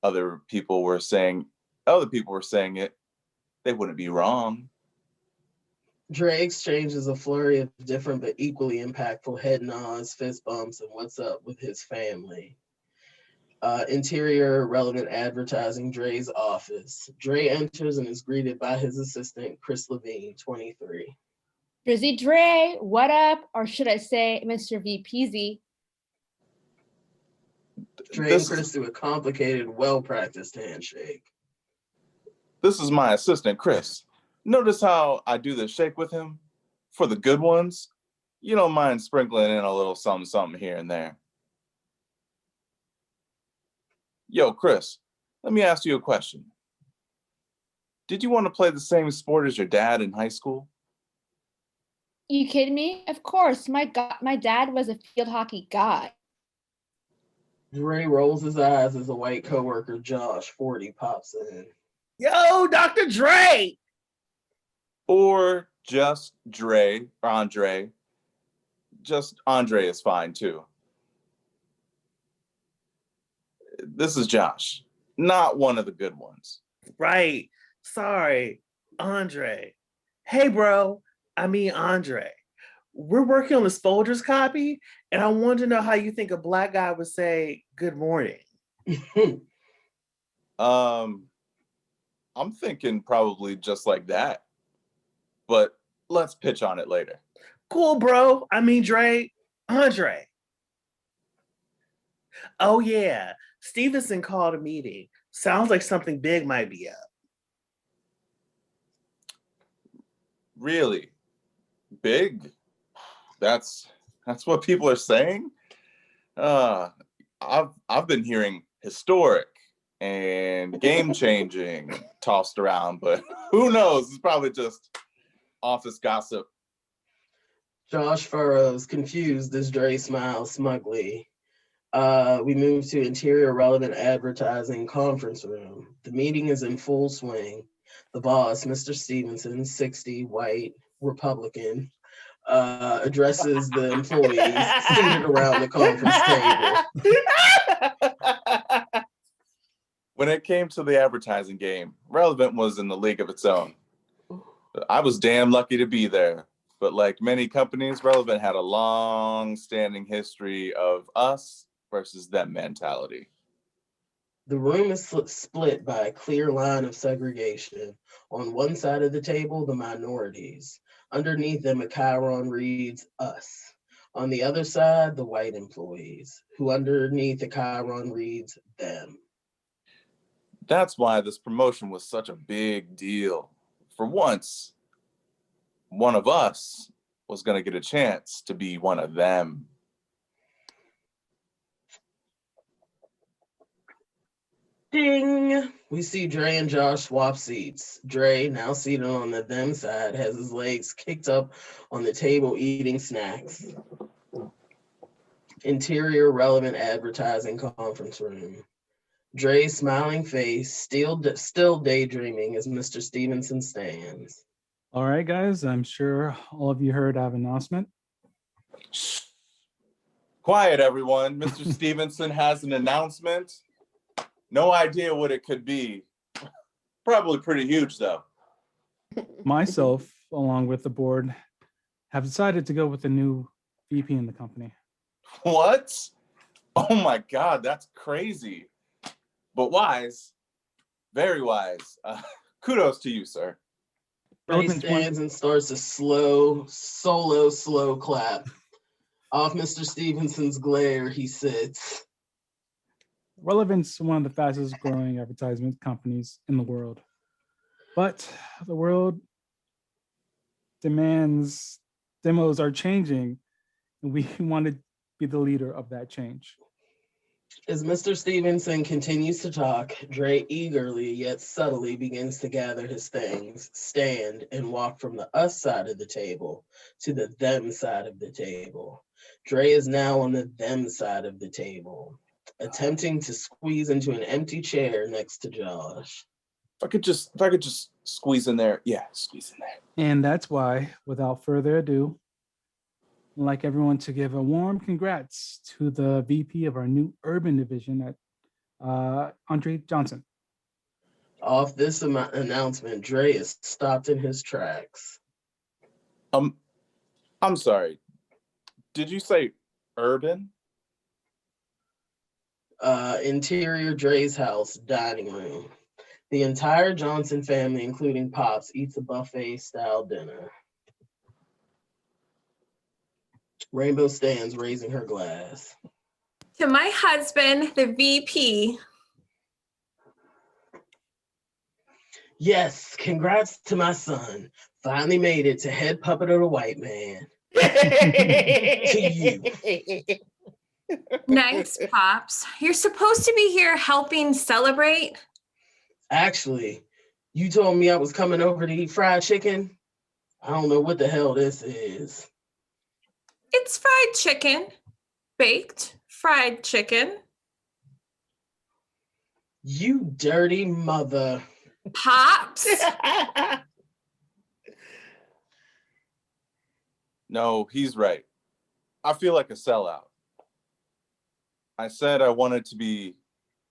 other people were saying it, they wouldn't be wrong. Dre exchanges a flurry of different but equally impactful head nods, fist bumps, and what's up with his family. Interior, relevant advertising, Dre's office. Dre enters and is greeted by his assistant, Chris Levine, 23. Drizzy Dre, what up? Or should I say Mr. VPZ? Dre and Chris do a complicated, well-practiced handshake. This is my assistant, Chris. Notice how I do the shake with him? For the good ones, you don't mind sprinkling in a little something here and there. Yo, Chris, let me ask you a question. Did you want to play the same sport as your dad in high school? You kidding me? Of course. My dad was a field hockey god. Dre rolls his eyes as a white coworker, Josh, 40, pops in. Yo, Dr. Dre! Or just Dre, or Andre. Just Andre is fine too. This is Josh, not one of the good ones. Right. Sorry, Andre. Hey, bro. Andre. We're working on this Folgers copy, and I want to know how you think a Black guy would say good morning. I'm thinking probably just like that. But let's pitch on it later. Cool, bro. Dre. Andre. Oh, yeah. Stevenson called a meeting. Sounds like something big might be up. Really? Big? That's That's what people are saying? I've been hearing historic and game-changing tossed around, but who knows? It's probably just office gossip. Josh furrows, confused as Dre smiles smugly. We move to interior relevant advertising conference room. The meeting is in full swing. The boss, Mr. Stevenson, 60, white, Republican, addresses the employees seated around the conference table. When it came to the advertising game, Relevant was in the league of its own. I was damn lucky to be there. But like many companies, Relevant had a long-standing history of us versus them mentality. The room is split by a clear line of segregation. On one side of the table, the minorities. Underneath them, a chyron reads us. On the other side, the white employees, who underneath the chyron reads them. That's why this promotion was such a big deal. For once, one of us was going to get a chance to be one of them. Ding! We see Dre and Josh swap seats. Dre, now seated on the them side, has his legs kicked up on the table eating snacks. Interior relevant advertising conference room. Dre's smiling face, still daydreaming as Mr. Stevenson stands. All right, guys, I'm sure all of you heard I have an announcement. Shh. Quiet, everyone. Mr. Stevenson has an announcement. No idea what it could be. Probably pretty huge, though. Myself, along with the board, have decided to go with the new VP in the company. What? Oh my God, that's crazy. But wise, very wise. Kudos to you, sir. He stands and starts a slow clap. Off Mr. Stevenson's glare, he sits. Relevant's one of the fastest growing advertisement companies in the world. But the world demos are changing, and we want to be the leader of that change. As Mr. Stevenson continues to talk, Dre eagerly yet subtly begins to gather his things, stand, and walk from the us side of the table to the them side of the table. Dre is now on the them side of the table, attempting to squeeze into an empty chair next to Josh. If I could just squeeze in there. Yeah, squeeze in there. And that's why, without further ado, I'd like everyone to give a warm congrats to the VP of our new urban division at Andre Johnson. Off this announcement, Dre is stopped in his tracks. I'm sorry. Did you say urban? Interior Dre's house, dining room. The entire Johnson family, including Pops, eats a buffet-style dinner. Rainbow stands, raising her glass. To my husband, the VP. Yes, congrats to my son. Finally made it to head puppet of the white man. To you. Nice, Pops. You're supposed to be here helping celebrate. Actually, you told me I was coming over to eat fried chicken. I don't know what the hell this is. It's fried chicken. Baked fried chicken. You dirty mother. Pops. No, he's right. I feel like a sellout. I said I wanted to be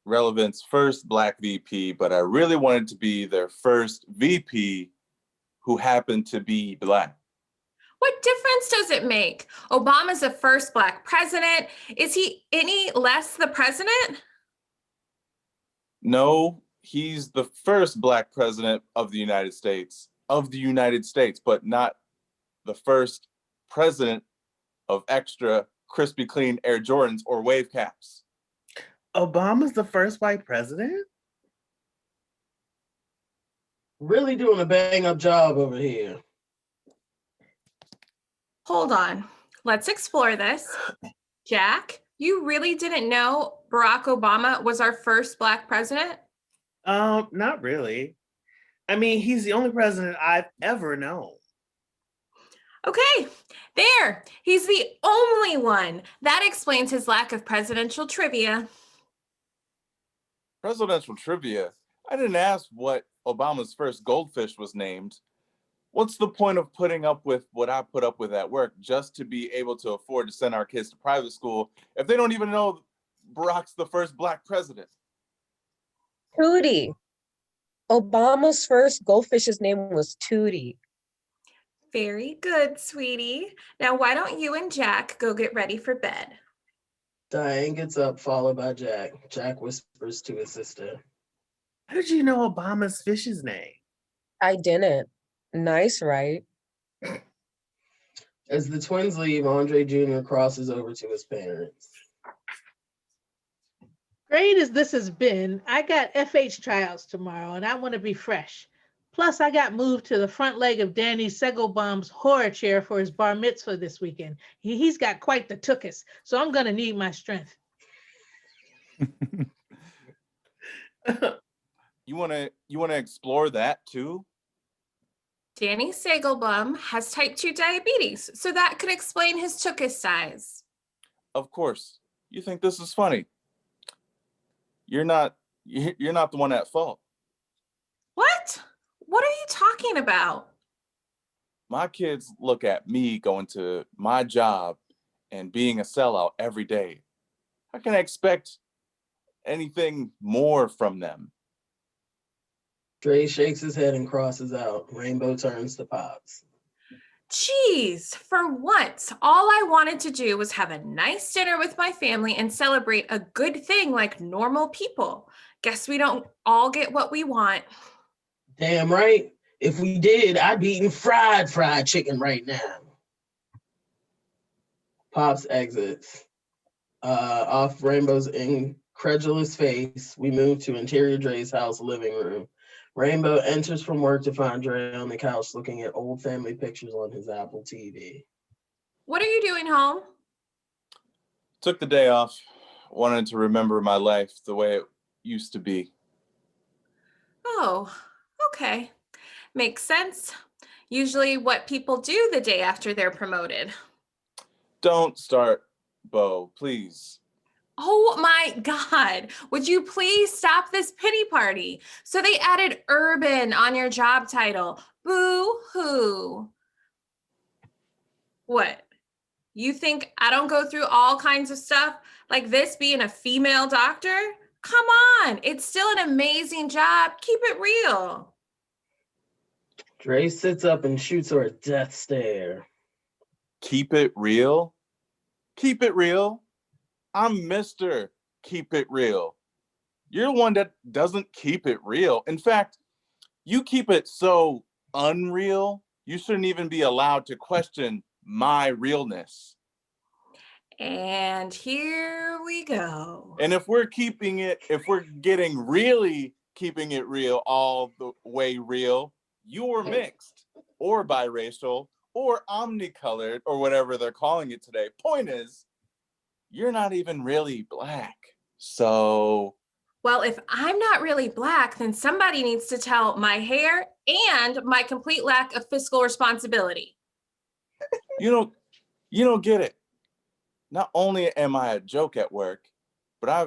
Relevant's first Black VP, but I really wanted to be their first VP who happened to be Black. What difference does it make? Obama's the first Black president. Is he any less the president? No, he's the first Black president of the United States, but not the first president of extra crispy clean Air Jordans or wave caps. Obama's the first white president? Really doing a bang up job over here. Hold on. Let's explore this. Jack, you really didn't know Barack Obama was our first Black president? Not really. I mean, he's the only president I've ever known. Okay, there. He's the only one. That explains his lack of presidential trivia. Presidential trivia. I didn't ask what Obama's first goldfish was named. What's the point of putting up with what I put up with at work just to be able to afford to send our kids to private school if they don't even know Barack's the first Black president? Tootie. Obama's first goldfish's name was Tootie. Very good, sweetie. Now, why don't you and Jack go get ready for bed? Diane gets up, followed by Jack. Jack whispers to his sister. How did you know Obama's fish's name? I didn't. Nice, right? As the twins leave, Andre Jr. crosses over to his parents. Great as this has been, I got FH tryouts tomorrow and I want to be fresh. Plus, I got moved to the front leg of Danny Segelbaum's horror chair for his bar mitzvah this weekend. He's got quite the tuchus, so I'm going to need my strength. You wanna explore that too? Danny Segelbaum has type 2 diabetes, so that could explain his tuchus size. Of course. You think this is funny. You're not the one at fault. What? What are you talking about? My kids look at me going to my job and being a sellout every day. How can I expect anything more from them? Dre shakes his head and crosses out. Rainbow turns to Pops. Geez, for once, all I wanted to do was have a nice dinner with my family and celebrate a good thing like normal people. Guess we don't all get what we want. Damn right. If we did, I'd be eating fried chicken right now. Pops exits. Off Rainbow's incredulous face, we move to interior Dre's house living room. Rainbow enters from work to find Dre on the couch looking at old family pictures on his Apple TV. What are you doing home? Took the day off. Wanted to remember my life the way it used to be. Oh, okay. Makes sense. Usually what people do the day after they're promoted. Don't start, Bo, please. Oh my God. Would you please stop this pity party? So they added urban on your job title. Boo-hoo. What? You think I don't go through all kinds of stuff like this being a female doctor? Come on. It's still an amazing job. Keep it real. Dre sits up and shoots her a death stare. Keep it real? Keep it real? I'm Mr. Keep It Real. You're the one that doesn't keep it real. In fact, you keep it so unreal, you shouldn't even be allowed to question my realness. And here we go. And if we're getting really keeping it real all the way real, you're mixed or biracial or omnicolored or whatever they're calling it today. Point is, you're not even really Black. So, well, if I'm not really Black, then somebody needs to tell my hair and my complete lack of fiscal responsibility. You don't get it. Not only am I a joke at work, but I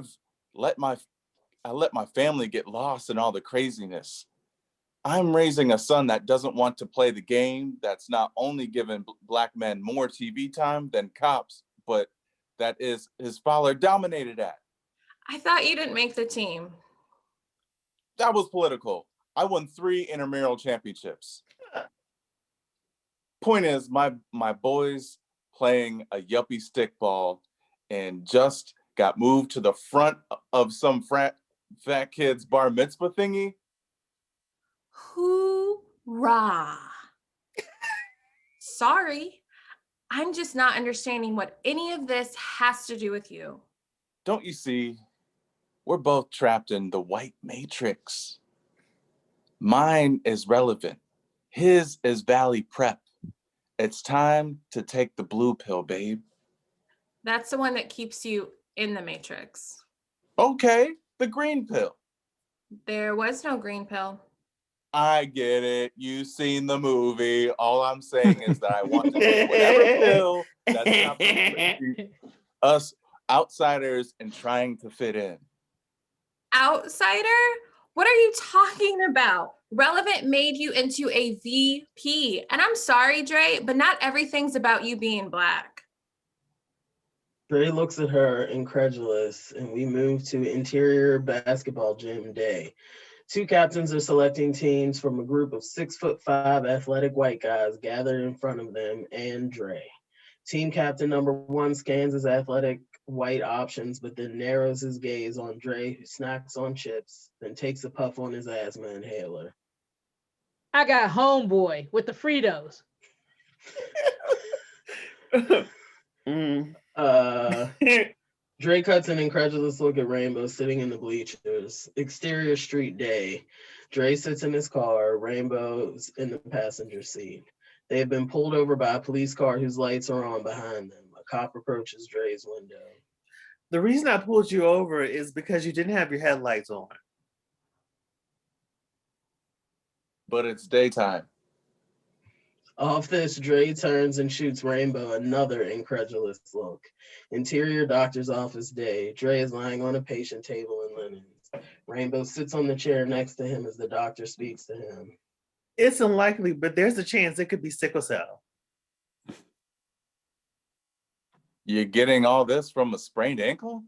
let my family get lost in all the craziness. I'm raising a son that doesn't want to play the game, that's not only giving Black men more TV time than cops, but that is his father dominated at. I thought you didn't make the team. That was political. I won 3 intramural championships. Point is, my boys playing a yuppie stickball and just got moved to the front of some fat kid's bar mitzvah thingy. Hoorah. Sorry. I'm just not understanding what any of this has to do with you. Don't you see? We're both trapped in the white matrix. Mine is relevant. His is Valley Prep. It's time to take the blue pill, babe. That's the one that keeps you in the matrix. Okay, the green pill. There was no green pill. I get it. You've seen the movie. All I'm saying is that I want to take whatever pill that stops us outsiders and trying to fit in. Outsider? What are you talking about? Relevant made you into a VP. And I'm sorry, Dre, but not everything's about you being Black. Dre looks at her, incredulous, and we move to interior basketball gym day. Two captains are selecting teams from a group of 6'5" athletic white guys gathered in front of them and Dre. Team captain number 1 scans his athletic white options, but then narrows his gaze on Dre, who snacks on chips, then takes a puff on his asthma inhaler. I got homeboy with the Fritos. Dre cuts an incredulous look at Rainbow sitting in the bleachers. Exterior street day. Dre sits in his car. Rainbow's in the passenger seat. They have been pulled over by a police car whose lights are on behind them. A cop approaches Dre's window. The reason I pulled you over is because you didn't have your headlights on. But it's daytime. Off this, Dre turns and shoots Rainbow another incredulous look. Interior doctor's office day. Dre is lying on a patient table in linens. Rainbow sits on the chair next to him as the doctor speaks to him. It's unlikely, but there's a chance it could be sickle cell. You're getting all this from a sprained ankle?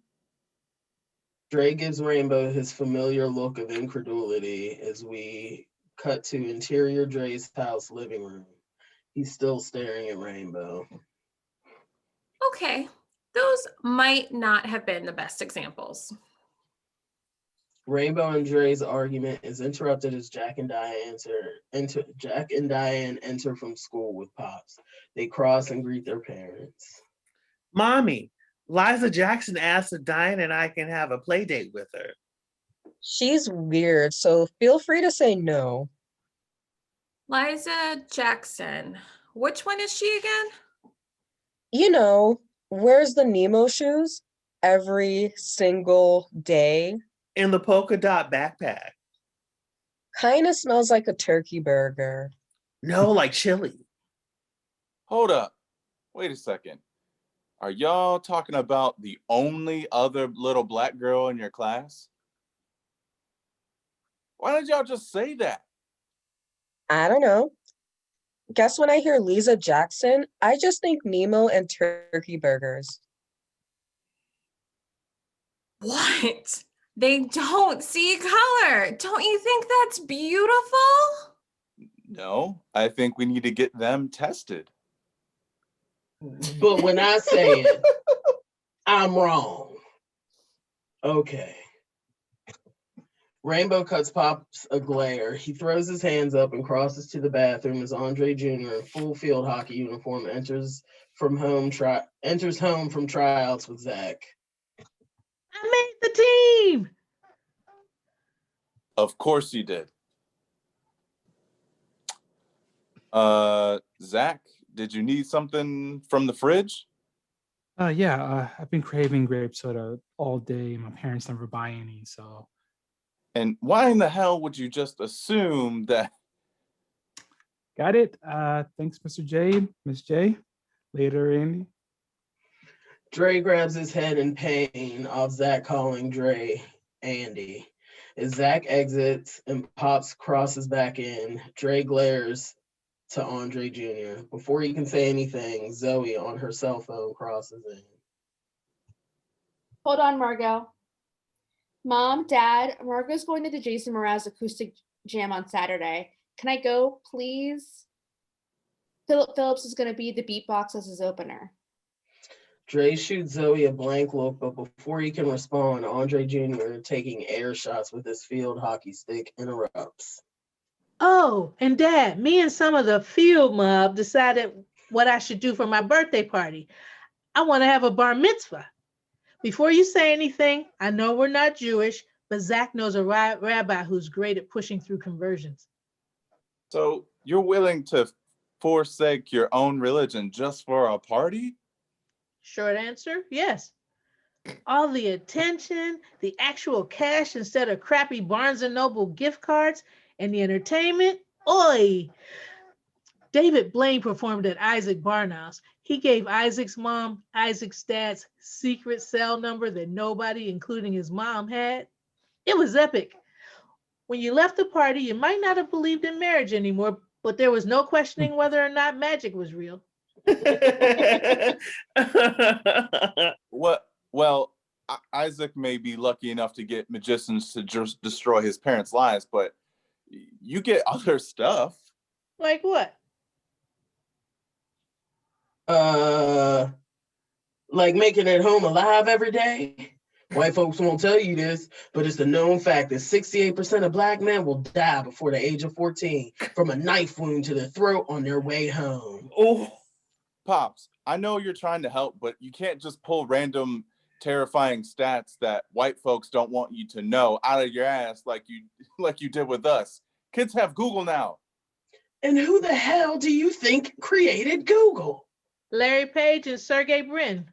Dre gives Rainbow his familiar look of incredulity as we cut to interior Dre's house living room. He's still staring at Rainbow. Okay, those might not have been the best examples. Rainbow and Dre's argument is interrupted as Jack and Diane enter from school with Pops. They cross and greet their parents. Mommy, Liza Jackson asked if Diane and I can have a play date with her. She's weird, so feel free to say no. Liza Jackson. Which one is she again? You know, wears the Nemo shoes every single day. In the polka dot backpack. Kind of smells like a turkey burger. No, like chili. Hold up. Wait a second. Are y'all talking about the only other little Black girl in your class? Why did y'all just say that? I don't know. Guess when I hear Liza Jackson, I just think Nemo and turkey burgers. What? They don't see color. Don't you think that's beautiful? No, I think we need to get them tested. But when I say it, I'm wrong. Okay. Rainbow cuts Pops a glare. He throws his hands up and crosses to the bathroom as Andre Jr. in full field hockey uniform enters home from tryouts with Zach. I made the team. Of course you did. Zach, did you need something from the fridge? Yeah, I've been craving grape soda all day. My parents never buy any, so. And why in the hell would you just assume that? Got it. Thanks, Mr. J, Miss J. Later, Andy. Dre grabs his head in pain off Zach calling Dre Andy. As Zach exits and Pops crosses back in, Dre glares to Andre Jr. Before he can say anything, Zoe on her cell phone crosses in. Hold on, Margot. Mom, Dad, Margot's going to the Jason Mraz acoustic jam on Saturday. Can I go, please? Philip Phillips is going to be the beatbox as his opener. Dre shoots Zoe a blank look, but before he can respond, Andre Jr., taking air shots with his field hockey stick, interrupts. Oh, and Dad, me and some of the field mob decided what I should do for my birthday party. I want to have a bar mitzvah. Before you say anything, I know we're not Jewish, but Zach knows a rabbi who's great at pushing through conversions. So you're willing to forsake your own religion just for a party? Short answer, yes. All the attention, the actual cash instead of crappy Barnes and Noble gift cards, and the entertainment. Oi! David Blaine performed at Isaac Barnhouse. He gave Isaac's mom Isaac's dad's secret cell number that nobody, including his mom, had. It was epic. When you left the party, you might not have believed in marriage anymore, but there was no questioning whether or not magic was real. What? Well, Isaac may be lucky enough to get magicians to just destroy his parents' lives, but you get other stuff. Like what? Like making it home alive every day. White folks won't tell you this, but it's a known fact that 68% of Black men will die before the age of 14 from a knife wound to the throat on their way home. Oh, Pops, I know you're trying to help, but you can't just pull random terrifying stats that white folks don't want you to know out of your ass like you did with us. Kids have Google now. And who the hell do you think created Google? Larry Page and Sergey Brin.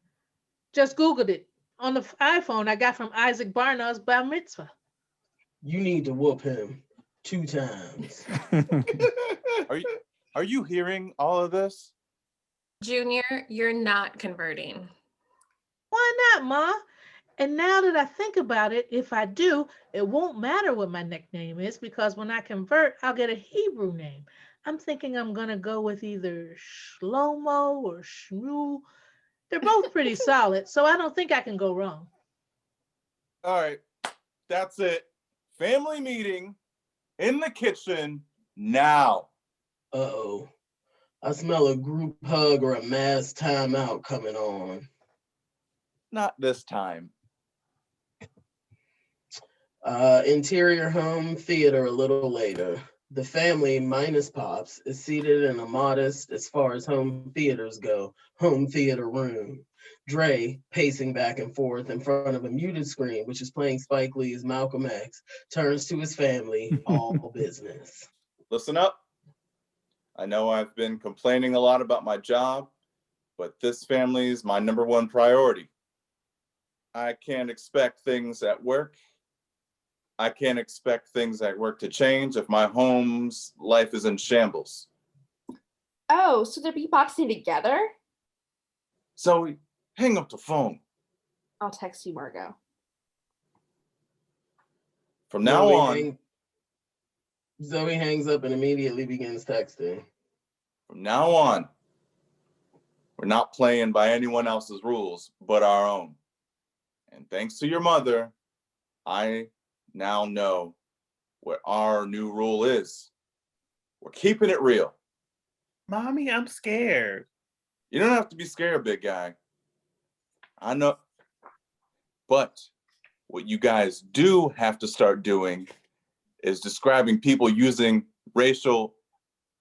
Just Googled it. On the iPhone I got from Isaac Barnhouse bar mitzvah. You need to whoop him 2 times. Are you hearing all of this? Junior, you're not converting. Why not, Ma? And now that I think about it, if I do, it won't matter what my nickname is because when I convert, I'll get a Hebrew name. I'm thinking I'm going to go with either Shlomo or Shmuel. They're both pretty solid, so I don't think I can go wrong. All right, that's it. Family meeting in the kitchen now. Uh-oh. I smell a group hug or a mass timeout coming on. Not this time. Interior home theater a little later. The family, minus Pops, is seated in a modest, as far as home theaters go, home theater room. Dre, pacing back and forth in front of a muted screen, which is playing Spike Lee's Malcolm X, turns to his family, all business. Listen up. I know I've been complaining a lot about my job, but this family is my number one priority. I can't expect things at work. I can't expect things at work to change if my home's life is in shambles. Oh, so they're beatboxing together? Zoe, hang up the phone. I'll text you, Margot. From now on, Zoe hangs up and immediately begins texting. From now on, we're not playing by anyone else's rules but our own. And thanks to your mother, I now know what our new rule is. We're keeping it real. Mommy, I'm scared. You don't have to be scared, big guy. I know. But what you guys do have to start doing is describing people using racial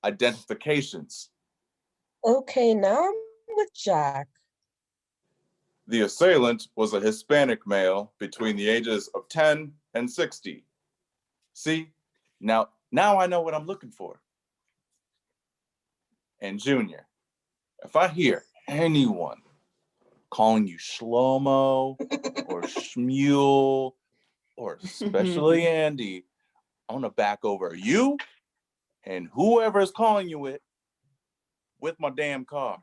identifications. Okay, now I'm with Jack. The assailant was a Hispanic male between the ages of 10 and 60. See, now I know what I'm looking for. And Junior, if I hear anyone calling you Shlomo or Shmuel or especially Andy, I'm gonna back over you and whoever is calling you it with my damn car.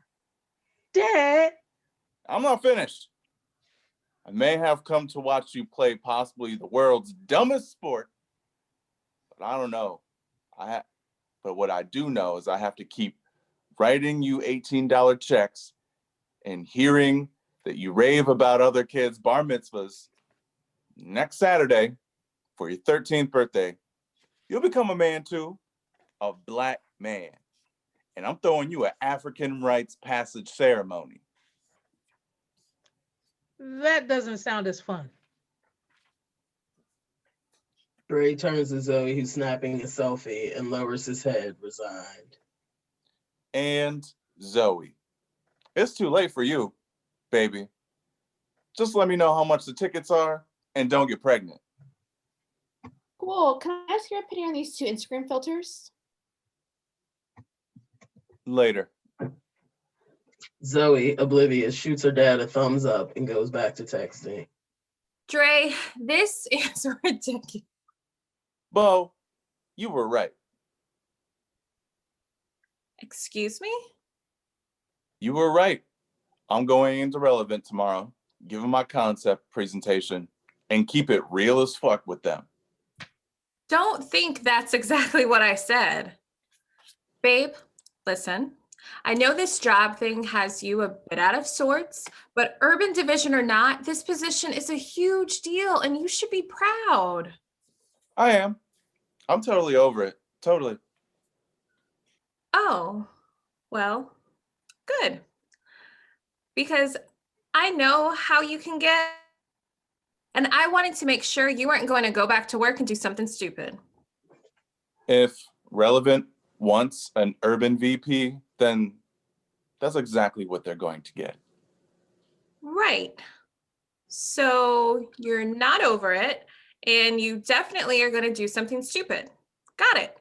Dad! I'm not finished. I may have come to watch you play possibly the world's dumbest sport, but I don't know. But what I do know is I have to keep writing you $18 checks and hearing that you rave about other kids' bar mitzvahs. Next Saturday, for your 13th birthday, you'll become a man too, a Black man. And I'm throwing you an African rites passage ceremony. That doesn't sound as fun. Dre turns to Zoe, who's snapping a selfie, and lowers his head, resigned. And Zoe, it's too late for you, baby. Just let me know how much the tickets are and don't get pregnant. Cool. Can I ask your opinion on these 2 Instagram filters? Later. Zoe, oblivious, shoots her dad a thumbs up and goes back to texting. Dre, this is ridiculous. Bo, you were right. Excuse me? You were right. I'm going into Relevant tomorrow, give them my concept presentation, and keep it real as fuck with them. Don't think that's exactly what I said. Babe, listen. I know this job thing has you a bit out of sorts, but urban division or not, this position is a huge deal and you should be proud. I am. I'm totally over it. Totally. Oh, well, good. Because I know how you can get, and I wanted to make sure you weren't going to go back to work and do something stupid. If Relevant wants an urban VP, then that's exactly what they're going to get. Right. So you're not over it, and you definitely are going to do something stupid. Got it.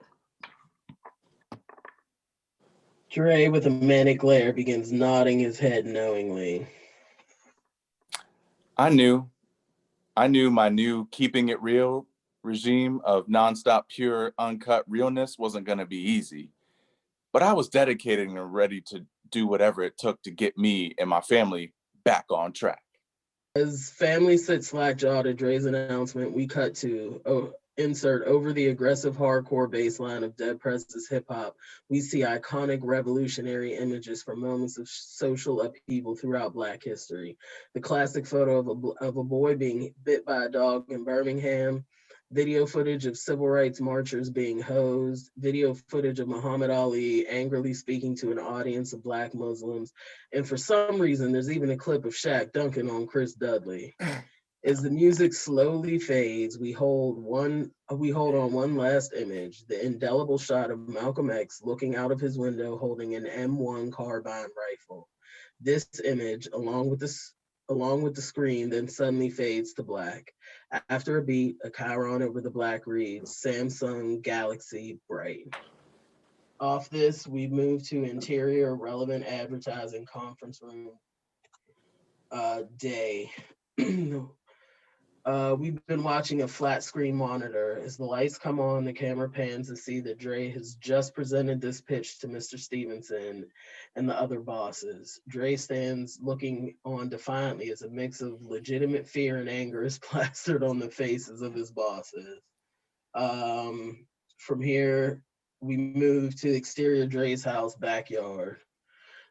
Dre, with a manic glare, begins nodding his head knowingly. I knew my new keeping it real regime of nonstop, pure, uncut realness wasn't going to be easy. But I was dedicated and ready to do whatever it took to get me and my family back on track. As family sits slack-jawed at Dre's announcement, we cut to insert over the aggressive hardcore bass line of Dead President's hip-hop. We see iconic revolutionary images from moments of social upheaval throughout Black history. The classic photo of a boy being bit by a dog in Birmingham, video footage of civil rights marchers being hosed, video footage of Muhammad Ali angrily speaking to an audience of Black Muslims, and for some reason, there's even a clip of Shaq dunking on Chris Dudley. As the music slowly fades, we hold on one last image, the indelible shot of Malcolm X looking out of his window holding an M1 carbine rifle. This image, along with the screen, then suddenly fades to black. After a beat, a chyron over the black reads, Samsung Galaxy Bright. Off this, we move to interior relevant advertising conference room day. We've been watching a flat screen monitor. As the lights come on, the camera pans to see that Dre has just presented this pitch to Mr. Stevenson and the other bosses. Dre stands looking on defiantly as a mix of legitimate fear and anger is plastered on the faces of his bosses. From here, we move to exterior Dre's house backyard.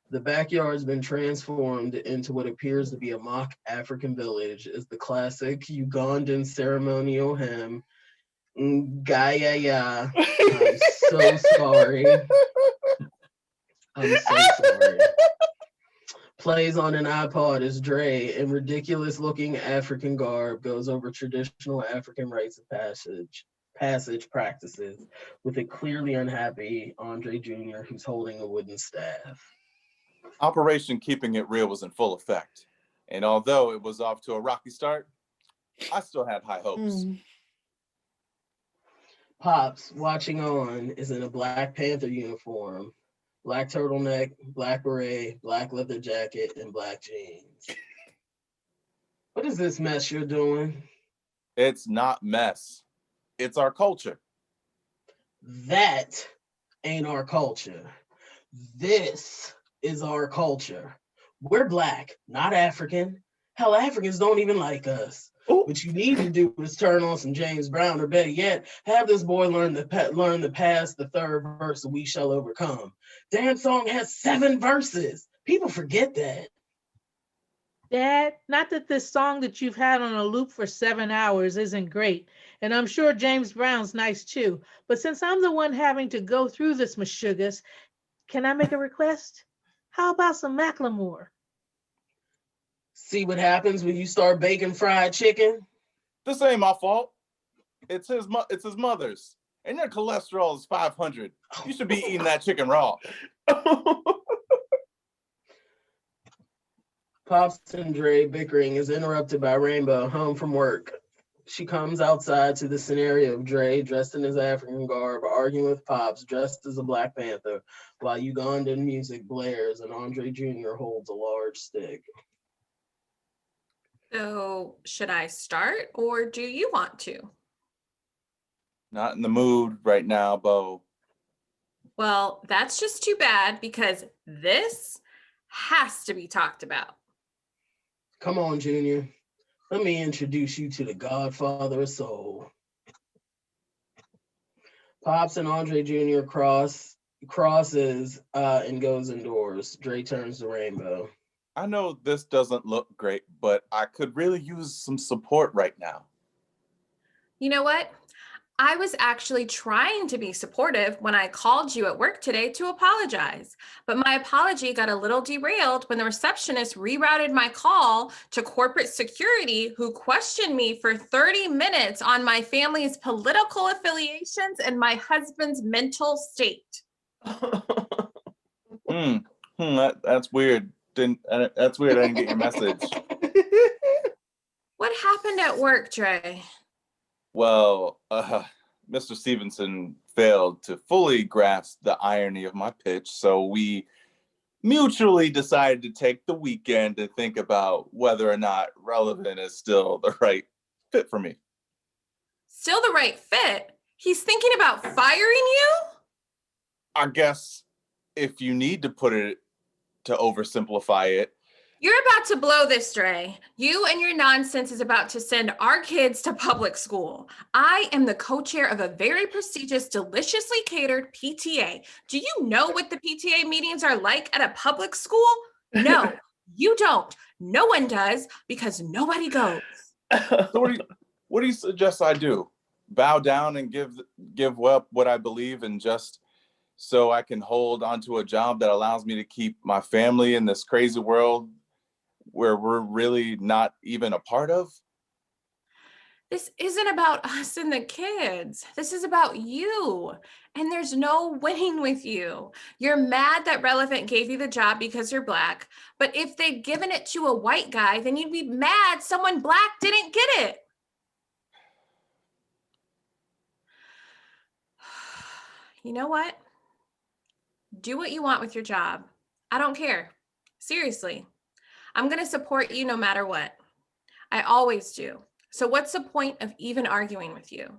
The backyard has been transformed into what appears to be a mock African village as the classic Ugandan ceremonial hymn, Ngaya. I'm so sorry. I'm so sorry. Plays on an iPod as Dre, in ridiculous-looking African garb, goes over traditional African rites of passage practices with a clearly unhappy Andre Jr. who's holding a wooden staff. Operation Keeping It Real was in full effect. And although it was off to a rocky start, I still had high hopes. Pops, watching on, is in a Black Panther uniform, black turtleneck, black beret, black leather jacket, and black jeans. What is this mess you're doing? It's not mess. It's our culture. That ain't our culture. This is our culture. We're Black, not African. Hell, Africans don't even like us. Ooh. What you need to do is turn on some James Brown, or better yet, have this boy learn the past the third verse of We Shall Overcome. Damn song has 7 verses. People forget that. Dad, not that this song that you've had on a loop for 7 hours isn't great, and I'm sure James Brown's nice too, but since I'm the one having to go through this mashugas, can I make a request? How about some Macklemore? See what happens when you start baking fried chicken? This ain't my fault. It's his mother's. And your cholesterol is 500. You should be eating that chicken raw. Pops and Dre bickering is interrupted by Rainbow home from work. She comes outside to the scenario of Dre dressed in his African garb, arguing with Pops dressed as a Black Panther, while Ugandan music blares and Andre Jr. holds a large stick. So, should I start or do you want to? Not in the mood right now, Bo. Well, that's just too bad because this has to be talked about. Come on, Junior. Let me introduce you to the Godfather of Soul. Pops and Andre Jr. crosses and goes indoors. Dre turns to Rainbow. I know this doesn't look great, but I could really use some support right now. You know what? I was actually trying to be supportive when I called you at work today to apologize, but my apology got a little derailed when the receptionist rerouted my call to corporate security, who questioned me for 30 minutes on my family's political affiliations and my husband's mental state. That's weird. That's weird. I didn't get your message. What happened at work, Dre? Well, Mr. Stevenson failed to fully grasp the irony of my pitch, so we mutually decided to take the weekend to think about whether or not Relevant is still the right fit for me. Still the right fit? He's thinking about firing you? I guess if you need to put it to oversimplify it, You're about to blow this, Dre. You and your nonsense is about to send our kids to public school. I am the co-chair of a very prestigious, deliciously catered PTA. Do you know what the PTA meetings are like at a public school? No, you don't. No one does because nobody goes. So what do you suggest I do? Bow down and give up what I believe in just so I can hold onto a job that allows me to keep my family in this crazy world where we're really not even a part of? This isn't about us and the kids. This is about you. And there's no winning with you. You're mad that Relevant gave you the job because you're Black. But if they'd given it to a white guy, then you'd be mad someone Black didn't get it. You know what? Do what you want with your job. I don't care. Seriously. I'm going to support you no matter what. I always do. So what's the point of even arguing with you?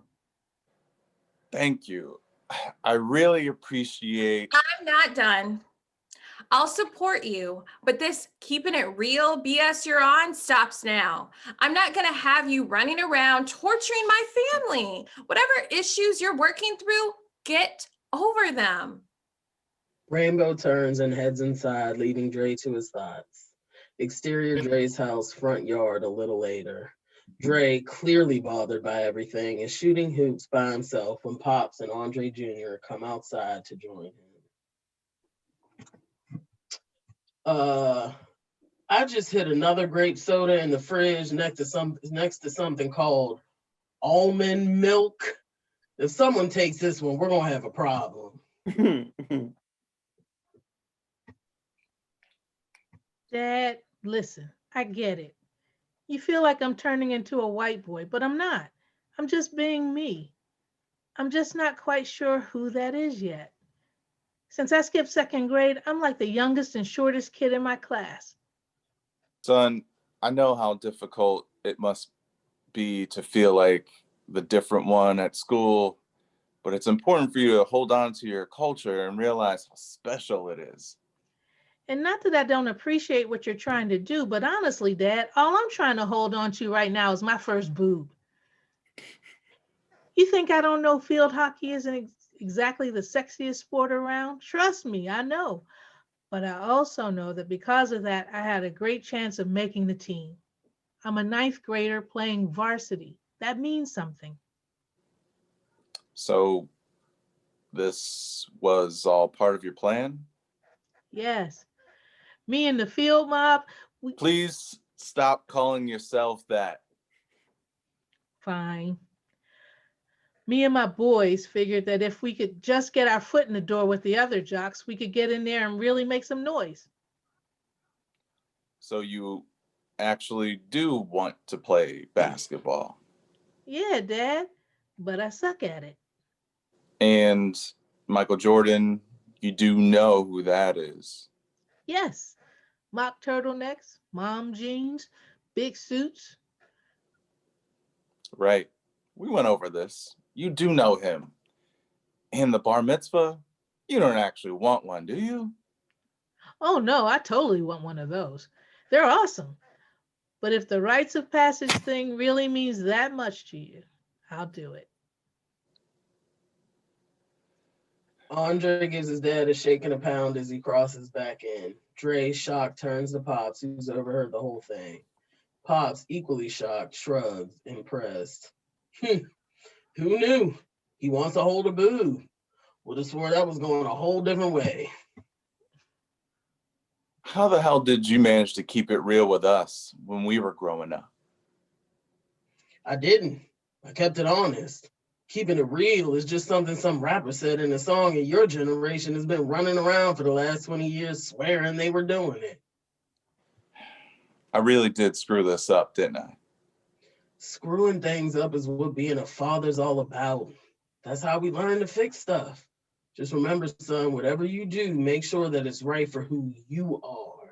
Thank you. I really appreciate... I'm not done. I'll support you, but this keeping it real BS you're on stops now. I'm not going to have you running around torturing my family. Whatever issues you're working through, get over them. Rainbow turns and heads inside, leaving Dre to his thoughts. Exterior Dre's house, front yard a little later. Dre, clearly bothered by everything, is shooting hoops by himself when Pops and Andre Jr. come outside to join him. I just hit another grape soda in the fridge next to something called almond milk. If someone takes this one, we're gonna have a problem. Dad, listen, I get it. You feel like I'm turning into a white boy, but I'm not. I'm just being me. I'm just not quite sure who that is yet. Since I skipped second grade, I'm like the youngest and shortest kid in my class. Son, I know how difficult it must be to feel like the different one at school, but it's important for you to hold on to your culture and realize how special it is. And not that I don't appreciate what you're trying to do, but honestly, Dad, all I'm trying to hold on to right now is my first boob. You think I don't know field hockey isn't exactly the sexiest sport around? Trust me, I know. But I also know that because of that, I had a great chance of making the team. I'm a ninth grader playing varsity. That means something. So this was all part of your plan? Yes. Me and the field mob, Please stop calling yourself that. Fine. Me and my boys figured that if we could just get our foot in the door with the other jocks, we could get in there and really make some noise. So you actually do want to play basketball? Yeah, Dad, but I suck at it. And Michael Jordan, you do know who that is. Yes, mock turtlenecks, mom jeans, big suits. Right. We went over this. You do know him. And the bar mitzvah, you don't actually want one, do you? Oh no, I totally want one of those. They're awesome. But if the rites of passage thing really means that much to you, I'll do it. Andre gives his dad a shake and a pound as he crosses back in. Dre, shocked, turns to Pops, who's overheard the whole thing. Pops, equally shocked, shrugs, impressed. Who knew? He wants to hold a boo. Would have swore that was going a whole different way. How the hell did you manage to keep it real with us when we were growing up? I didn't. I kept it honest. Keeping it real is just something some rapper said in a song, and your generation has been running around for the last 20 years swearing they were doing it. I really did screw this up, didn't I? Screwing things up is what being a father's all about. That's how we learn to fix stuff. Just remember, son, whatever you do, make sure that it's right for who you are.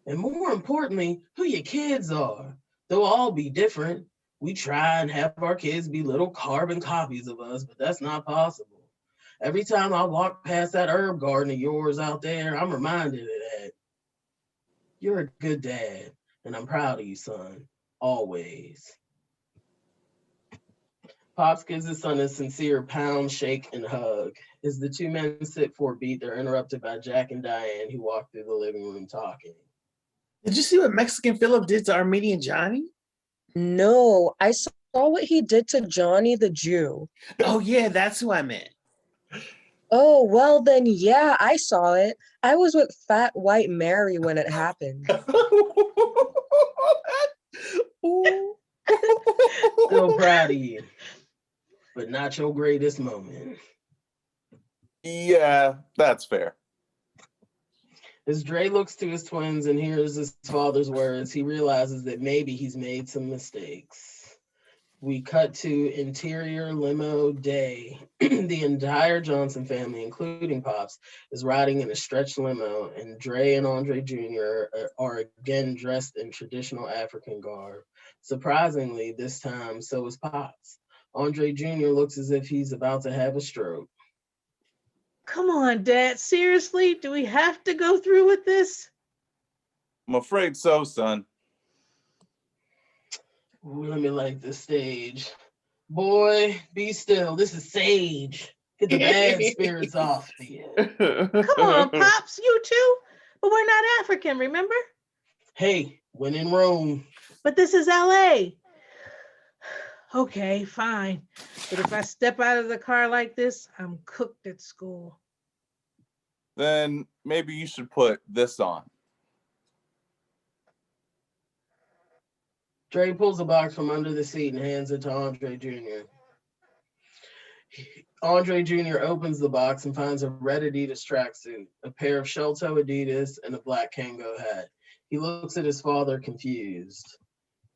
And more importantly, who your kids are. They'll all be different. We try and have our kids be little carbon copies of us, but that's not possible. Every time I walk past that herb garden of yours out there, I'm reminded of that. You're a good dad, and I'm proud of you, son. Always. Pops gives his son a sincere pound, shake, and hug. As the two men sit for a beat, they're interrupted by Jack and Diane, who walk through the living room talking. Did you see what Mexican Philip did to Armenian Johnny? No, I saw what he did to Johnny the Jew. Oh, yeah, that's who I meant. Oh, well then, yeah, I saw it. I was with Fat White Mary when it happened. Still proud of you, but not your greatest moment. Yeah, that's fair. As Dre looks to his twins and hears his father's words, he realizes that maybe he's made some mistakes. We cut to interior limo day. The entire Johnson family, including Pops, is riding in a stretched limo, and Dre and Andre Jr. are again dressed in traditional African garb. Surprisingly, this time, so is Pops. Andre Jr. looks as if he's about to have a stroke. Come on, Dad. Seriously? Do we have to go through with this? I'm afraid so, son. Ooh, let me light the stage. Boy, be still. This is Sage. Get the bad spirits off you. Come on, Pops, you too? But we're not African, remember? Hey, when in Rome. But this is LA. Okay, fine. But if I step out of the car like this, I'm cooked at school. Then maybe you should put this on. Dre pulls a box from under the seat and hands it to Andre Jr. Andre Jr. opens the box and finds a red Adidas tracksuit, a pair of shell-toe Adidas, and a black Kango hat. He looks at his father confused.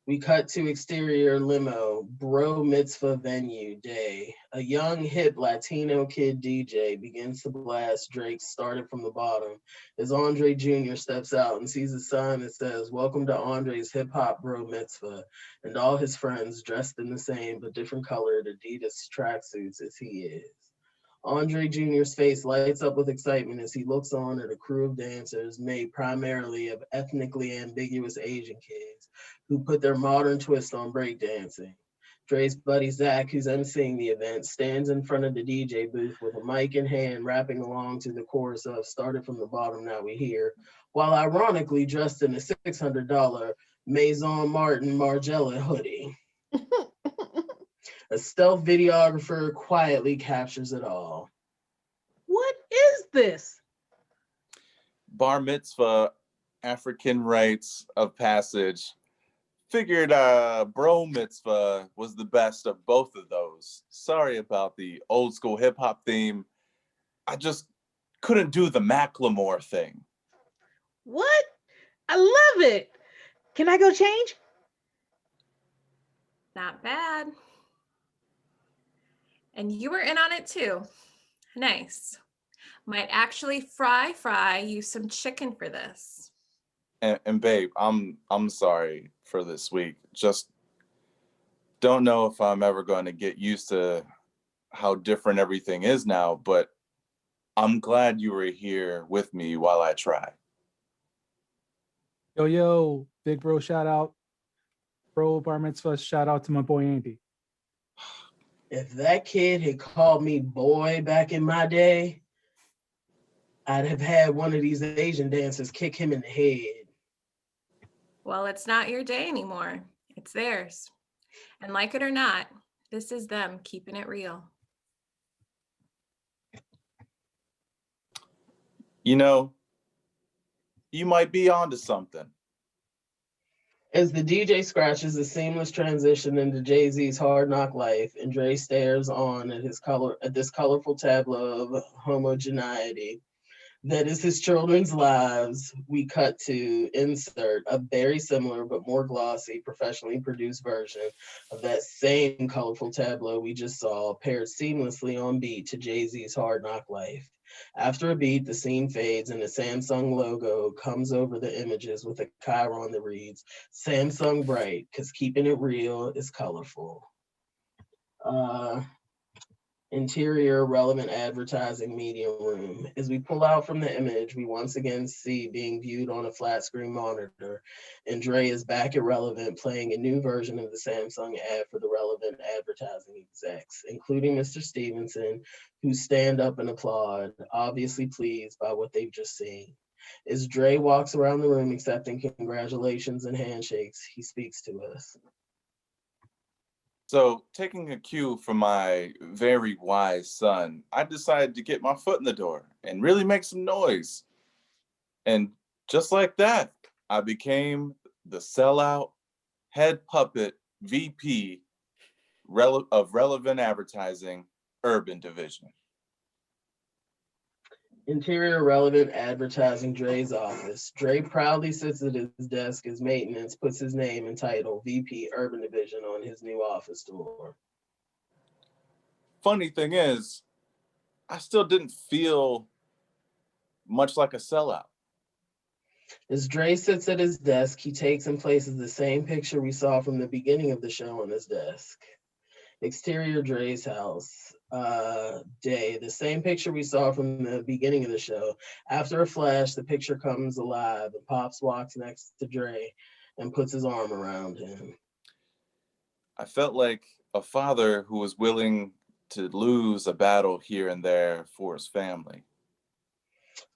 We cut to exterior limo, bro mitzvah venue day. A young, hip Latino kid DJ begins to blast Drake Started From the Bottom as Andre Jr. steps out and sees a sign that says, "Welcome to Andre's Hip Hop Bro Mitzvah," and all his friends dressed in the same but different colored Adidas tracksuits as he is. Andre Jr.'s face lights up with excitement as he looks on at a crew of dancers made primarily of ethnically ambiguous Asian kids who put their modern twist on breakdancing. Dre's buddy Zach, who's emceeing the event, stands in front of the DJ booth with a mic in hand, rapping along to the chorus of "Started From the Bottom, Now We Here," while ironically dressed in a $600 Maison Martin Margiela hoodie. A stealth videographer quietly captures it all. What is this? Bar mitzvah, African rites of passage. Figured bro mitzvah was the best of both of those. Sorry about the old school hip hop theme. I just couldn't do the Macklemore thing. What? I love it. Can I go change? Not bad. And you were in on it too. Nice. Might actually fry you some chicken for this. And babe, I'm sorry for this week. Just don't know if I'm ever going to get used to how different everything is now, but I'm glad you were here with me while I try. Yo, big bro shout out. Bro bar mitzvah shout out to my boy Andy. If that kid had called me boy back in my day, I'd have had one of these Asian dancers kick him in the head. Well, it's not your day anymore. It's theirs. And like it or not, this is them keeping it real. You know, you might be onto something. As the DJ scratches a seamless transition into Jay-Z's Hard Knock Life, and Dre stares on at this colorful tableau of homogeneity that is his children's lives, we cut to insert a very similar but more glossy, professionally produced version of that same colorful tableau we just saw, paired seamlessly on beat to Jay-Z's Hard Knock Life. After a beat, the scene fades and the Samsung logo comes over the images with a chyron that reads, Samsung Bright, because keeping it real is colorful. Interior relevant advertising medium room. As we pull out from the image, we once again see being viewed on a flat screen monitor, and Dre is back at Relevant playing a new version of the Samsung ad for the relevant advertising execs, including Mr. Stevenson, who stand up and applaud, obviously pleased by what they've just seen. As Dre walks around the room accepting congratulations and handshakes, he speaks to us. So, taking a cue from my very wise son, I decided to get my foot in the door and really make some noise. And just like that, I became the sellout head puppet VP of Relevant Advertising Urban Division. Interior relevant advertising, Dre's office. Dre proudly sits at his desk as maintenance puts his name and title, VP Urban Division, on his new office door. Funny thing is, I still didn't feel much like a sellout. As Dre sits at his desk, he takes and places the same picture we saw from the beginning of the show on his desk. Exterior Dre's house. Day, the same picture we saw from the beginning of the show. After a flash, the picture comes alive and Pops walks next to Dre and puts his arm around him. I felt like a father who was willing to lose a battle here and there for his family.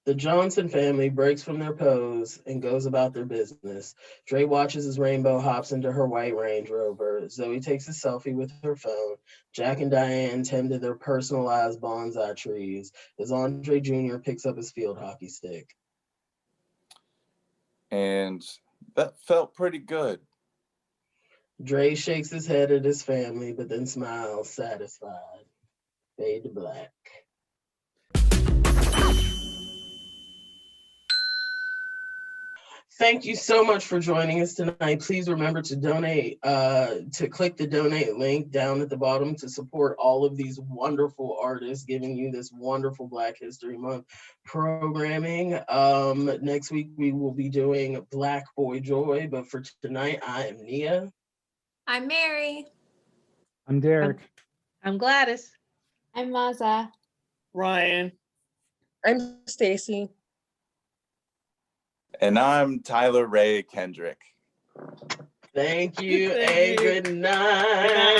The Johnson family breaks from their pose and goes about their business. Dre watches as Rainbow hops into her white Range Rover. Zoe takes a selfie with her phone. Jack and Diane tend to their personalized bonsai trees as Andre Jr. picks up his field hockey stick. And that felt pretty good. Dre shakes his head at his family, but then smiles, satisfied. Fade to black. Thank you so much for joining us tonight. Please remember to donate, to click the donate link down at the bottom to support all of these wonderful artists giving you this wonderful Black History Month programming. Next week, we will be doing Black Boy Joy, but for tonight, I am Nia. I'm Mary. I'm Derek. I'm Gladys. I'm Maza. Ryan. I'm Stacy. And I'm Tyler Ray Kendrick. Thank you and good night.